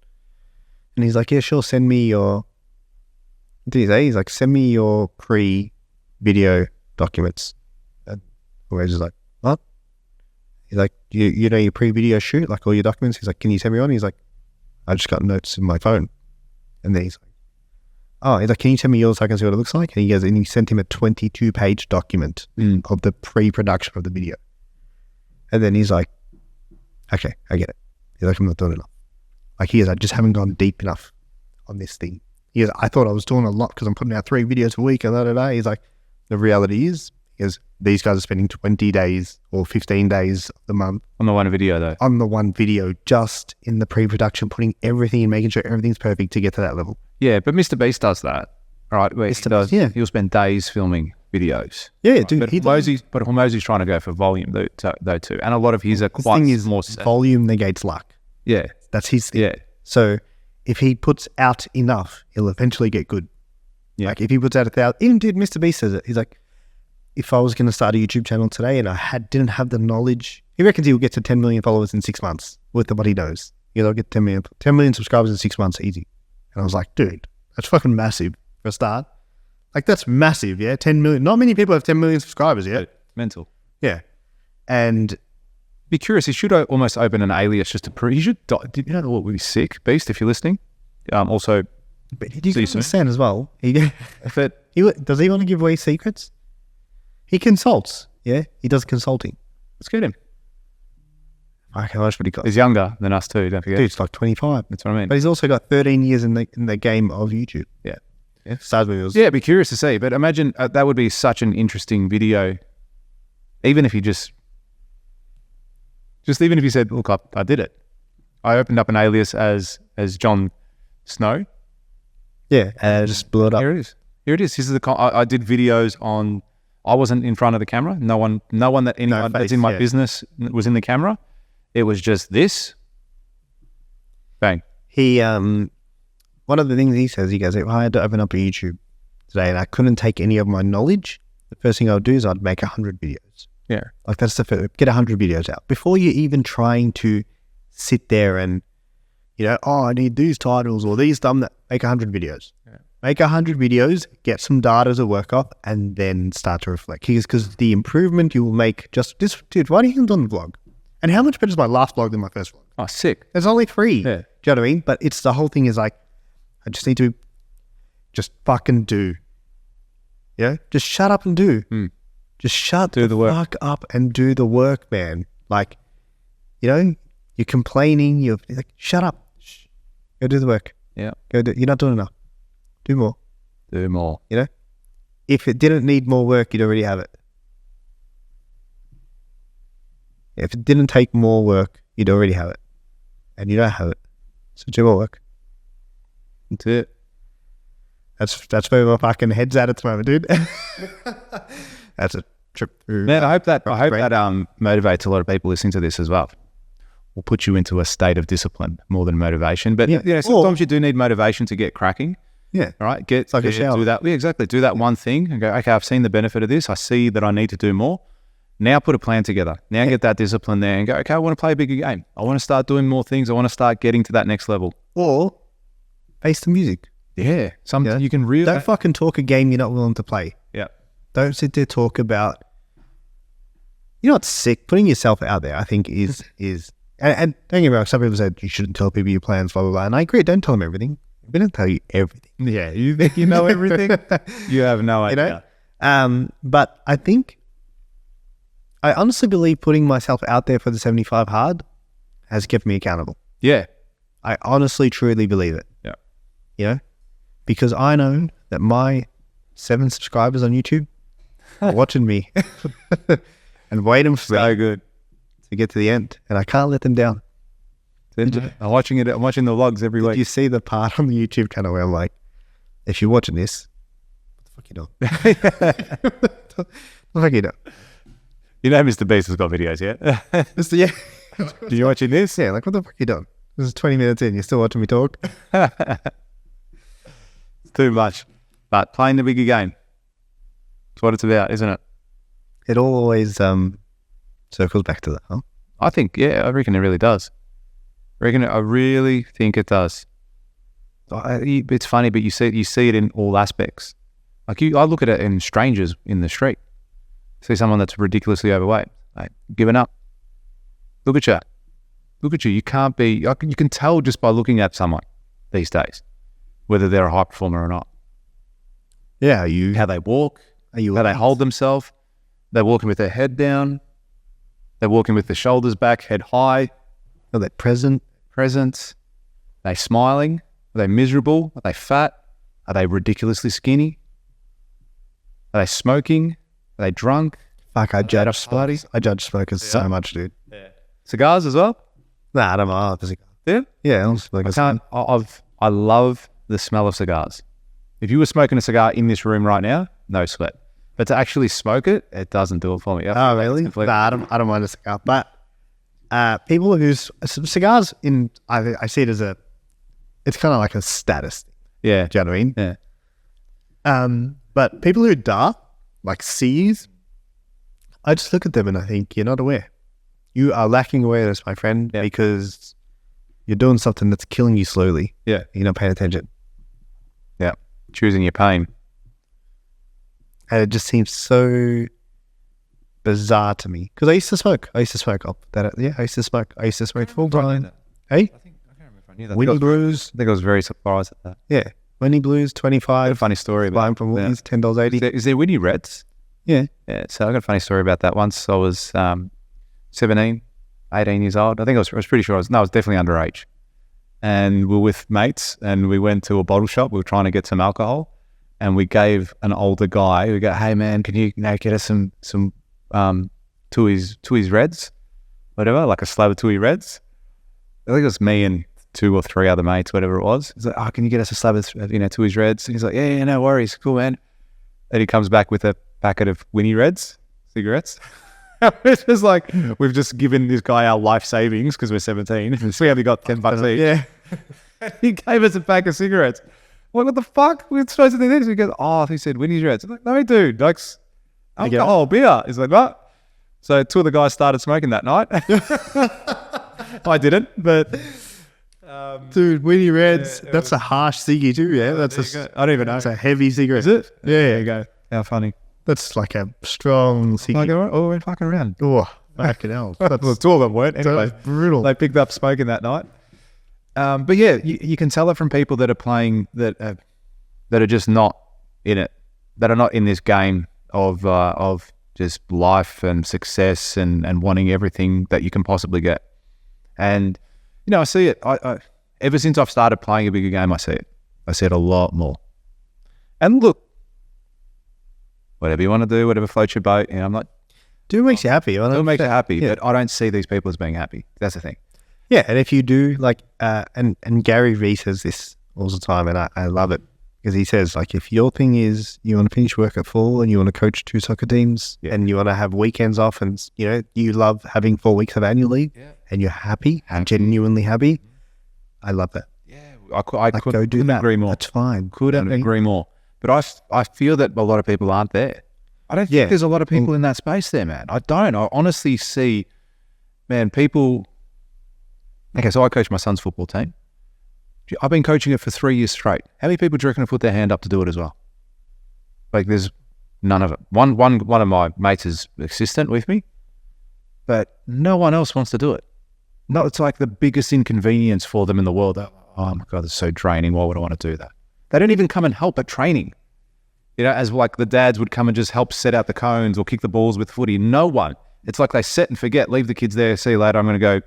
he's like, yeah, sure, send me your, what did he say? He's like, send me your pre-video documents. And we're just like, what? He's like, you know your pre-video shoot, like all your documents? He's like, can you send me on? He's like, I just got notes in my phone. And then he's like, oh, he's like, can you tell me yours so I can see what it looks like? And he goes, and he sent him a 22-page document of the pre-production of the video. And then he's like, okay, I get it. He's like, I'm not doing enough. Like he goes, I just haven't gone deep enough on this thing. He goes, I thought I was doing a lot because I'm putting out 3 videos a week and da. He's like, the reality is, these guys are spending 20 days or 15 days of the month. On the one video though. On the one video, just in the pre-production, putting everything in, making sure everything's perfect to get to that level. Yeah, but Mr. Beast does that, right? Where Mr. Beast, yeah. He'll spend days filming videos. Yeah, right? dude. But Hormozy's trying to go for volume though too. And a lot of his are quite thing is more... volume negates luck. Yeah. That's his thing. Yeah. So if he puts out enough, he'll eventually get good. Yeah. Like if he puts out 1,000, even dude, Mr. Beast says it. He's like, if I was going to start a YouTube channel today and I didn't have the knowledge, he reckons he'll get to 10 million followers in 6 months with what he knows. I'll get 10 million subscribers in 6 months, easy. And I was like, dude, that's fucking massive for a start. Like that's massive, yeah? 10 million. Not many people have 10 million subscribers yet. Mental. Yeah. And be curious, he should almost open an alias just to prove, he should, you know what would be sick, Beast, if you're listening? Also, but you can understand as well. Does he want to give away secrets? He consults, yeah? He does consulting. Let's get him. Okay, how much would he cost? He's younger than us too, don't forget. Dude, it's like 25. That's what I mean. But he's also got 13 years in the game of YouTube. Yeah. Yeah, started when he was... Yeah, it'd be curious to see. But imagine that would be such an interesting video, even if you just even if you said, look, I did it. I opened up an alias as Jon Snow. Yeah, and just blew it up. Here it is. This is I did videos on... I wasn't in front of the camera. No one that's in my business was in the camera. It was just this. Bang. He, one of the things he says, he goes, if I had to open up a YouTube today and I couldn't take any of my knowledge, the first thing I would do is I'd make 100 videos. Yeah. Like that's the first, get 100 videos out. Before you're even trying to sit there and, I need these titles or these thumbnails, make 100 videos. Yeah. Make 100 videos, get some data to work off, and then start to reflect. Because the improvement you will make dude, why do you haven't done the vlog? And how much better is my last vlog than my first vlog? Oh, sick. There's only 3. Yeah. Do you know what I mean? But it's the whole thing is like, I just need to just fucking do. Yeah? Just shut up and do. Just shut the fuck up and do the work, man. Like, you're complaining, you're like, shut up. Go do the work. Yeah. Go do. You're not doing enough. Do more. Do more. If it didn't need more work, you'd already have it. If it didn't take more work, you'd already have it. And you don't have it. So do more work. That's it. That's where my fucking head's at the moment, dude. That's a trip through. Man, I hope that motivates a lot of people listening to this as well. Will put you into a state of discipline more than motivation. But sometimes you do need motivation to get cracking. Yeah. All right. It's like a shower. Do that. Yeah, exactly. Do that one thing and go, okay, I've seen the benefit of this. I see that I need to do more. Now put a plan together. Now get that discipline there and go, okay, I want to play a bigger game. I want to start doing more things. I want to start getting to that next level. Or face the music. Yeah. Something you can really... Don't fucking talk a game you're not willing to play. Yeah. Don't sit there talk about... what's sick? Putting yourself out there, I think, is... And don't get me wrong, some people said you shouldn't tell people your plans, blah, blah, blah. And I agree, don't tell them everything. I'm going to tell you everything. Yeah, you think you know everything? You have no idea. But I honestly believe putting myself out there for the 75 hard has kept me accountable. Yeah. I honestly, truly believe it. Yeah. Because I know that my 7 subscribers on YouTube are watching me and waiting for me good to get to the end. And I can't let them down. I'm watching the vlogs every week. You see the part on the YouTube channel where I'm like, if you're watching this, what the fuck you doing? What the fuck you doing? You know Mr. Beast has got videos, yeah? Yeah. Are you watching this? Yeah, like, what the fuck you doing? This is 20 minutes in. You're still watching me talk? It's too much. But playing the bigger game. It's what it's about, isn't it? It always circles back to that, huh? I think, yeah, I reckon it really does. I really think it does. It's funny, but you see it in all aspects. Like I look at it in strangers in the street. See someone that's ridiculously overweight, like, giving up. Look at you. Look at you. You can't be. You can tell just by looking at someone these days whether they're a high performer or not. Yeah, how they walk, how they hold themselves. They're walking with their head down. They're walking with the shoulders back, head high. Are they present? Are they smiling? Are they miserable? Are they fat? Are they ridiculously skinny? Are they smoking? Are they drunk? Fuck, I judge smokers so much, dude. Yeah. Cigars as well? Nah, I don't mind the cigar. Yeah? Yeah, I'll smoke a cigar. I love the smell of cigars. If you were smoking a cigar in this room right now, no sweat. But to actually smoke it, it doesn't do it for me. Oh, really? Nah, I don't mind a cigar. But people who's cigars I see it as it's kind of like a status thing. Yeah. Do you know what I mean? Yeah. But people who dart, like C's, I just look at them and I think, you're not aware. You are lacking awareness, my friend, because you're doing something that's killing you slowly. Yeah. You're not paying attention. Yeah. Choosing your pain. And it just seems so bizarre to me. Because I used to smoke. I used to smoke full time. Hey? I can't remember if I knew that. Winnie Blues. I think I was very surprised at that. Yeah. Winnie Blues, 25. Funny story about buying from Woolies, $10.80. Is there Winnie Reds? Yeah. Yeah. So I got a funny story about that. Once I was 17, 18 years old. I think I was pretty sure I was definitely underage. And we were with mates and we went to a bottle shop. We were trying to get some alcohol and we gave an older guy, we go, hey man, can you get us some Tui's Reds? Whatever, like a slab of Tui Reds. I think it was me and 2 or 3 other mates, whatever it was. He's like, oh, can you get us a slab of, Tui's Reds? And he's like, yeah, no worries. Cool, man. And he comes back with a packet of Winnie Reds cigarettes. It's just like, we've just given this guy our life savings because we're 17. So we only got $10 each. Yeah. He gave us a pack of cigarettes. Like, what the fuck? We're supposed to do this. He goes, oh, he said Winnie Reds. I'm like, no, dude. Like, alcohol, beer. He's like, what? So 2 of the guys started smoking that night. I didn't, but... dude, Winnie Reds, that's a harsh ciggy too, yeah? I don't even know. It's a heavy cigarette. Is it? Yeah, there you go. How funny. That's like a strong ciggy. We're fucking around. Oh, fucking hell. Well, 2 of them weren't. Anyway, that's brutal. They picked up smoking that night. But yeah, you can tell it from people that are playing that are just not in it, that are not in this game of just life and success and wanting everything that you can possibly get. And I see it. I ever since I've started playing a bigger game, I see it. I see it a lot more. And look, whatever you want to do, whatever floats your boat. I'm like, do it makes you happy. It makes you happy, but I don't see these people as being happy. That's the thing. Yeah, and if you do, like, and Gary Vee says this all the time, and I love it, because he says, like, if your thing is you want to finish work at 4 and you want to coach 2 soccer teams and you want to have weekends off and, you love having 4 weeks of annual leave and you're happy, genuinely happy, I love that. Yeah, I couldn't agree more. That's fine. Couldn't agree more. But I feel that a lot of people aren't there. I don't think there's a lot of people in that space there, man. I don't. I honestly see, man, people... Okay, so I coach my son's football team. I've been coaching it for 3 years straight. How many people do you reckon have put their hand up to do it as well? Like, there's none of it. One of my mates is assistant with me, but no one else wants to do it. No, it's like the biggest inconvenience for them in the world. Oh my God, it's so draining. Why would I want to do that? They don't even come and help at training. As like the dads would come and just help set out the cones or kick the balls with footy. No one. It's like they set and forget, leave the kids there, see you later, I'm going to go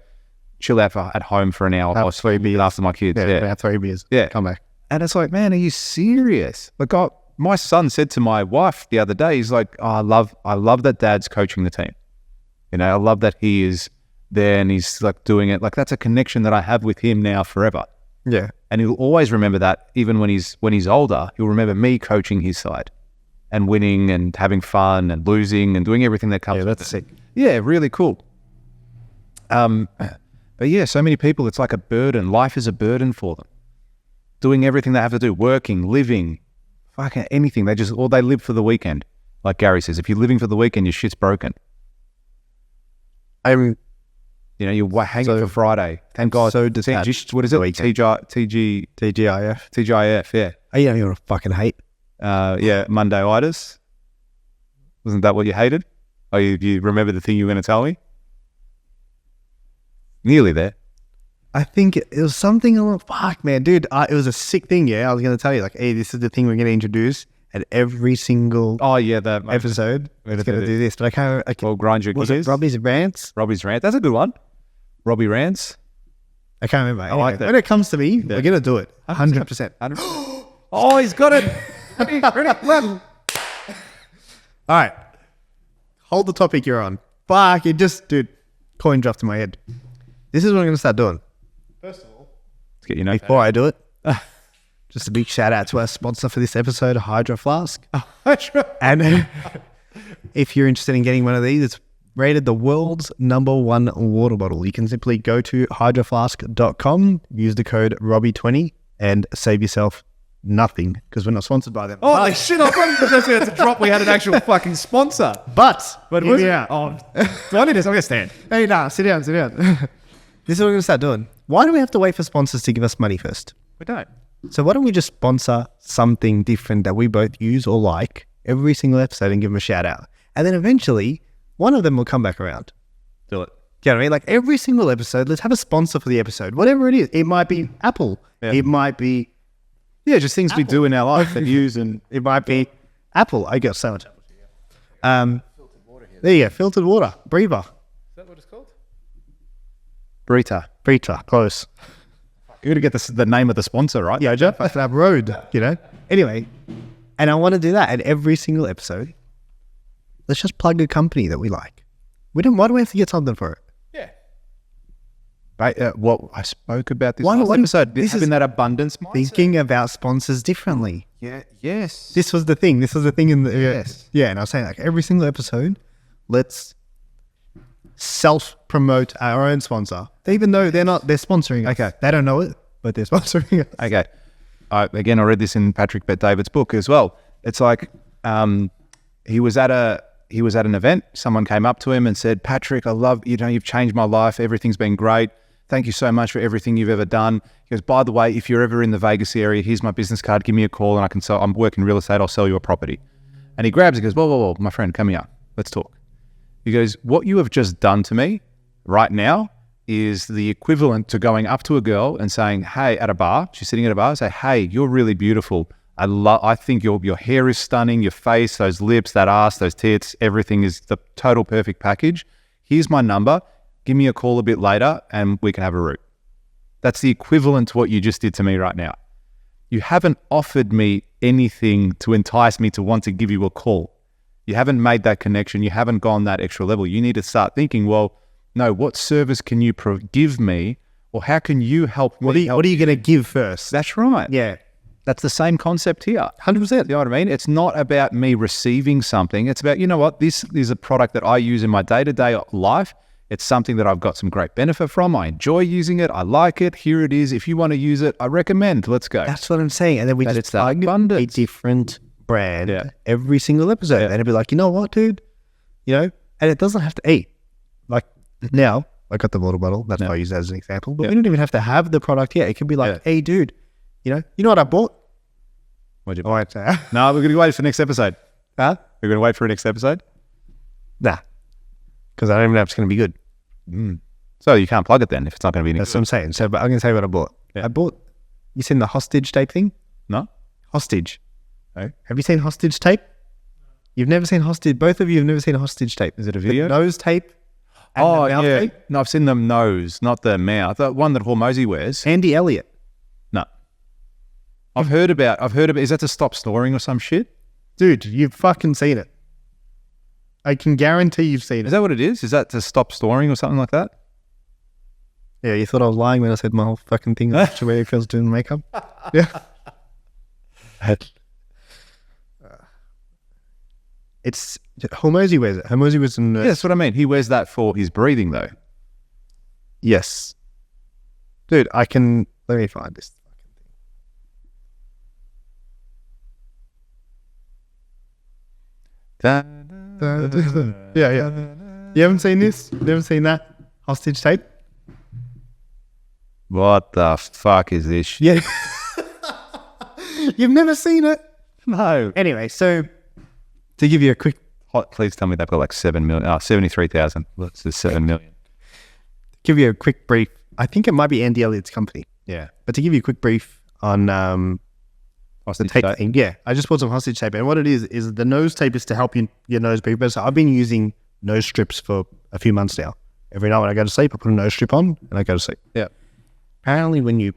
chill out at home for an hour. Have 3 beers. After my kids. Have 3 beers. Yeah. Come back. And it's like, man, are you serious? Like, my son said to my wife the other day, he's like, oh, I love that dad's coaching the team. I love that he is there and he's like doing it. Like, that's a connection that I have with him now forever. Yeah. And he'll always remember that. Even when he's older, he'll remember me coaching his side. and winning and having fun and losing and doing everything that comes with that's it. sick. Yeah, really cool. But yeah, so many people, it's like a burden. Life is a burden for them. Doing everything they have to do, working, living, fucking anything. They live for the weekend. Like Gary says, if you're living for the weekend, your shit's broken. I'm You're hanging for Friday. Thank God. so detached. What is it? TGIF. TGIF, yeah. Oh, you know you're a fucking hate. Yeah, Monday-itis. Wasn't that what you hated? Oh, you remember the thing you were going to tell me? Nearly there. I think it was something along, fuck, man, dude. It was a sick thing, yeah. I was going to tell you, like, hey, this is the thing we're going to introduce at every single that episode. We're going to do this, but I can't. Well, grind your was gears. it Robbie's Rants? Robbie's Rant. That's a good one. Robbie Rants. I can't remember. I like that. When it comes to me, we're going to do it. 100%. Oh, he's got it. All right. Hold the topic you're on. Fuck, dude, coin dropped in my head. This is what I'm going to start doing. First of all, Let's get your note. before I do it, just a big shout out to our sponsor for this episode, Hydro Flask. And if you're interested in getting one of these, it's rated the world's #1 water bottle. You can simply go to hydroflask.com, use the code Robbie20 and save yourself nothing because we're not sponsored by them. Oh, shit. I thought it was a drop. We had an actual fucking sponsor. But was it? yeah. Oh, do I need this? I'm going to stand. Hey, nah, sit down. This is what we're going to start doing. Why do we have to wait for sponsors to give us money first? We don't. So why don't we just sponsor something different that we both use or like every single episode and give them a shout out? And then eventually, one of them will come back around. Do it. Do you know what I mean? Like every single episode, let's have a sponsor for the episode. Whatever it is. It might be Apple. Yeah. It might be... Yeah, just things we do in our life and use. And It might be Apple. I got so much Apple. There you go. Filtered water. Breather. Is that what it's called? Brita. Breather. Close. You got to get the name of the sponsor, right? Yeah, Joe. Fucking up road, Anyway, and I want to do that at every single episode. Let's just plug a company that we like. Why do we have to get something for it? Yeah. Right, well, I spoke about this Why last not? episode. This Having is that abundance mindset. Thinking about sponsors differently. Yeah. Yes. This was the thing. This was the thing in the... Yes. Yeah, and I was saying like every single episode, let's self-promote our own sponsor. Even though they're sponsoring us. Okay. They don't know it, but they're sponsoring us. Okay. Again, I read this in Patrick Bet-David's book as well. It's like he was at an event. Someone came up to him and said, "Patrick, I love you've changed my life. Everything's been great. Thank you so much for everything you've ever done." He goes, "By the way, if you're ever in the Vegas area, here's my business card. Give me a call and I can sell. I'm working real estate. I'll sell you a property." And he grabs it. He goes, "Whoa, my friend, come here. Let's talk." He goes, "What you have just done to me right now is the equivalent to going up to a girl and saying, hey, at a bar, she's sitting at a bar, say, hey, you're really beautiful. I think your hair is stunning, your face, those lips, that ass, those tits, everything is the total perfect package. Here's my number. Give me a call a bit later and we can have a root." That's the equivalent to what you just did to me right now. You haven't offered me anything to entice me to want to give you a call. You haven't made that connection. You haven't gone that extra level. You need to start thinking, well, no, what service can you give me, or how can you help me? What are you going to give first? That's right. Yeah. That's the same concept here. 100%. You know what I mean? It's not about me receiving something. It's about, you know what, this is a product that I use in my day-to-day life. It's something that I've got some great benefit from. I enjoy using it. I like it. Here it is. If you want to use it, I recommend. Let's go. That's what I'm saying. And then we just that plug a abundance. different brand every single episode. And it'll be like, you know what, dude? And it doesn't have to eat. Like now, I got the water bottle. That's why I use that as an example. But we don't even have to have the product yet. It can be like, hey, dude, you know what I bought? What'd you I won't say. No, we're going to wait for next episode. Huh? We're going to wait for next episode? Nah. Because I don't even know if it's going to be good. So you can't plug it then if it's not going to be any That's what I'm saying. So, but I'm going to tell you what I bought. Yeah. I bought, you seen the hostage tape thing? No? Hostage. No. Have you seen hostage tape? You've never seen hostage. Both of you have never seen a hostage tape. Is it a video? The nose tape. And the mouth tape. No, I've seen the nose, not the mouth. The one that Hormozy wears. Andy Elliott. No. I've heard about, is that to stop snoring or some shit? Dude, you've fucking seen it. I can guarantee you've seen it. Is that what it is? Is that to stop snoring or something like that? Yeah, you thought I was lying when I said my whole fucking thing about the way it feels doing makeup? Yeah. It's Hormozy wears it. Hormozy was in Yeah, that's what I mean. He wears that for his breathing, though. Yes. Dude, let me find this fucking thing. Yeah. You haven't seen this? You haven't seen that hostage tape? What the fuck is this shit? Yeah. You've never seen it? No. Anyway, so to give you a quick... Please tell me they've got like 7 million. Oh, 73,000. Let's do 7 million. Give you a quick brief. I think it might be Andy Elliott's company. Yeah. But to give you a quick brief on Hostage the tape tape. thing. Yeah, I just bought some hostage tape. And what it is the nose tape is to help your nose breathe better. So I've been using nose strips for a few months now. Every night when I go to sleep, I put a nose strip on and I go to sleep. Yeah. Apparently when you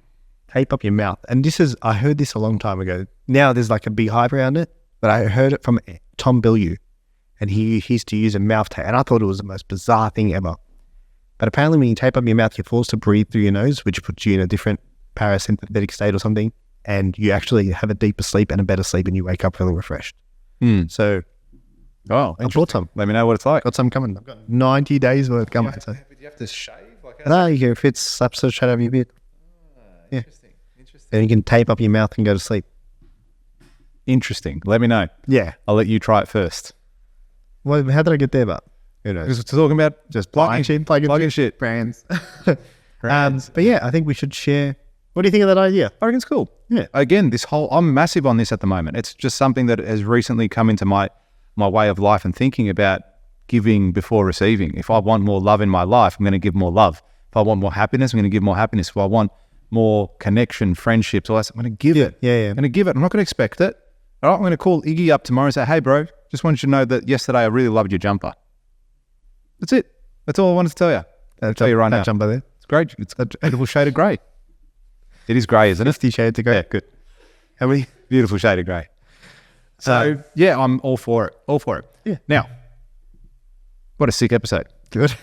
tape up your mouth, and I heard this a long time ago. Now there's like a big hype around it, but I heard it from Tom Bilyeu, and he used to use a mouth tape, and I thought it was the most bizarre thing ever. But apparently when you tape up your mouth, you're forced to breathe through your nose, which puts you in a different parasympathetic state or something, and you actually have a deeper sleep and a better sleep, and you wake up feeling refreshed. So I bought some. Let me know what it's like. Got some coming. I've got 90 days worth coming. So. But you have to shave? No, you can fit slaps straight over your beard. Yeah. Interesting. And you can tape up your mouth and go to sleep. Interesting. Let me know. Yeah. I'll let you try it first. Well, how did I get there, but who knows? Because we're talking about Just plugging shit. brands. But yeah, I think we should share. What do you think of that idea? I reckon it's cool. Yeah. Again, I'm massive on this at the moment. It's just something that has recently come into my way of life and thinking about giving before receiving. If I want more love in my life, I'm going to give more love. If I want more happiness, I'm going to give more happiness. If I want more connection, friendships, all that, I'm going to give it. Yeah. I'm going to give it. I'm not going to expect it. All right, I'm going to call Iggy up tomorrow and say, hey, bro, just wanted you to know that yesterday I really loved your jumper. That's it. That's all I wanted to tell you. I'll tell you right now. That jumper there. It's great. It's a beautiful shade of grey. It is grey, isn't it? 50 shades of grey. Yeah, good. How many? Beautiful shade of grey. So, yeah, I'm all for it. All for it. Yeah. Now, what a sick episode. Good.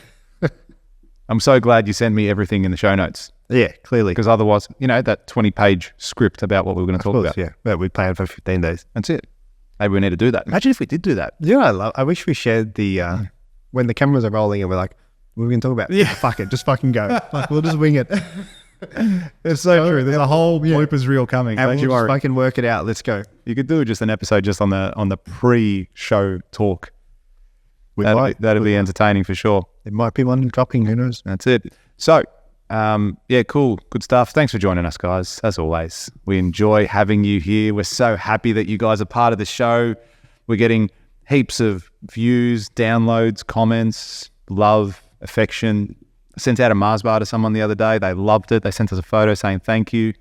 I'm so glad you sent me everything in the show notes. Yeah, clearly. Because otherwise, that 20-page script about what we were going to talk about. Yeah, but we planned for 15 days. That's it. Maybe we need to do that. Imagine if we did do that. Yeah, I wish we shared the, when the cameras are rolling and we're like, what are we going to talk about? Yeah. Fuck it, just fucking go. Like, we'll just wing it. It's so true. There's a whole bloopers reel coming. And we'll just fucking work it out. Let's go. You could do just an episode just on the pre-show talk. That'd be entertaining for sure. It might be one dropping, who knows? That's it. So, yeah, cool. Good stuff. Thanks for joining us, guys. As always, we enjoy having you here. We're so happy that you guys are part of the show. We're getting heaps of views, downloads, comments, love, affection. I sent out a Mars bar to someone the other day. They loved it. They sent us a photo saying thank you.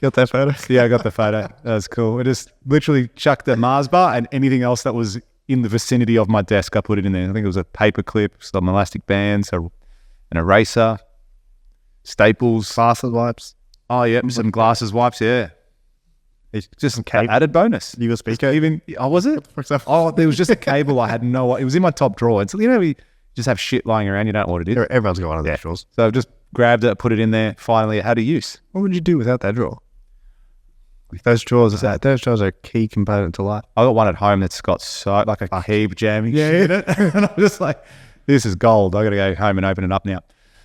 Got that photo? Yeah, I got the photo. That was cool. We just literally chucked the Mars bar and anything else that was in the vicinity of my desk, I put it in there. I think it was a paper clip, some elastic bands, an eraser, staples. Glasses wipes. Oh, yeah, some glasses wipes, yeah. It's just an added bonus. You got speaker? Was it? For example. Oh, there was just a cable. I had it was in my top drawer. It's, we just have shit lying around. You don't know what it is. Everyone's got one of those drawers. So I just grabbed it, put it in there. Finally, it had a use. What would you do without that drawer? Those drawers are a key component to life. I got one at home that's got like a keep jamming shit in it. And I'm just like, this is gold. I got to go home and open it up now.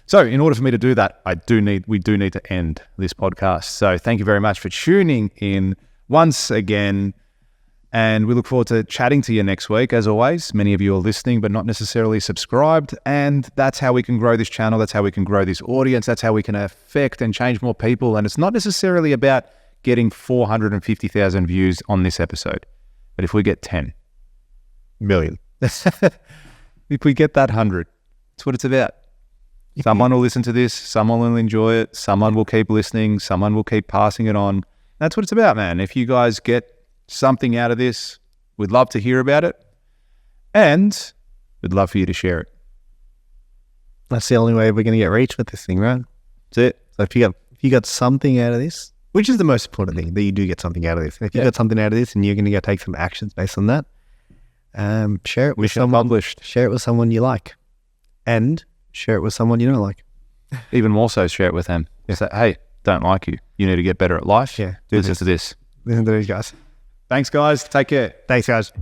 So in order for me to do that, we do need to end this podcast. So thank you very much for tuning in once again. And we look forward to chatting to you next week. As always, many of you are listening, but not necessarily subscribed. And that's how we can grow this channel. That's how we can grow this audience. That's how we can affect and change more people. And it's not necessarily about getting 450,000 views on this episode. But if we get 10 million, if we get that 100, that's what it's about. Someone will listen to this, someone will enjoy it, someone will keep listening, someone will keep passing it on. That's what it's about, man. If you guys get something out of this, we'd love to hear about it. And we'd love for you to share it. That's the only way we're going to get reach with this thing, right? That's it. So if you got something out of this, which is the most important thing, that you do get something out of this. And if you got something out of this and you're going to go take some actions based on that, share it with someone. Share it with someone you like, and share it with someone you don't like. Even more so, share it with them. Say, hey, don't like you. You need to get better at life. Yeah, listen to this. Listen to these guys. Thanks, guys. Take care. Thanks, guys.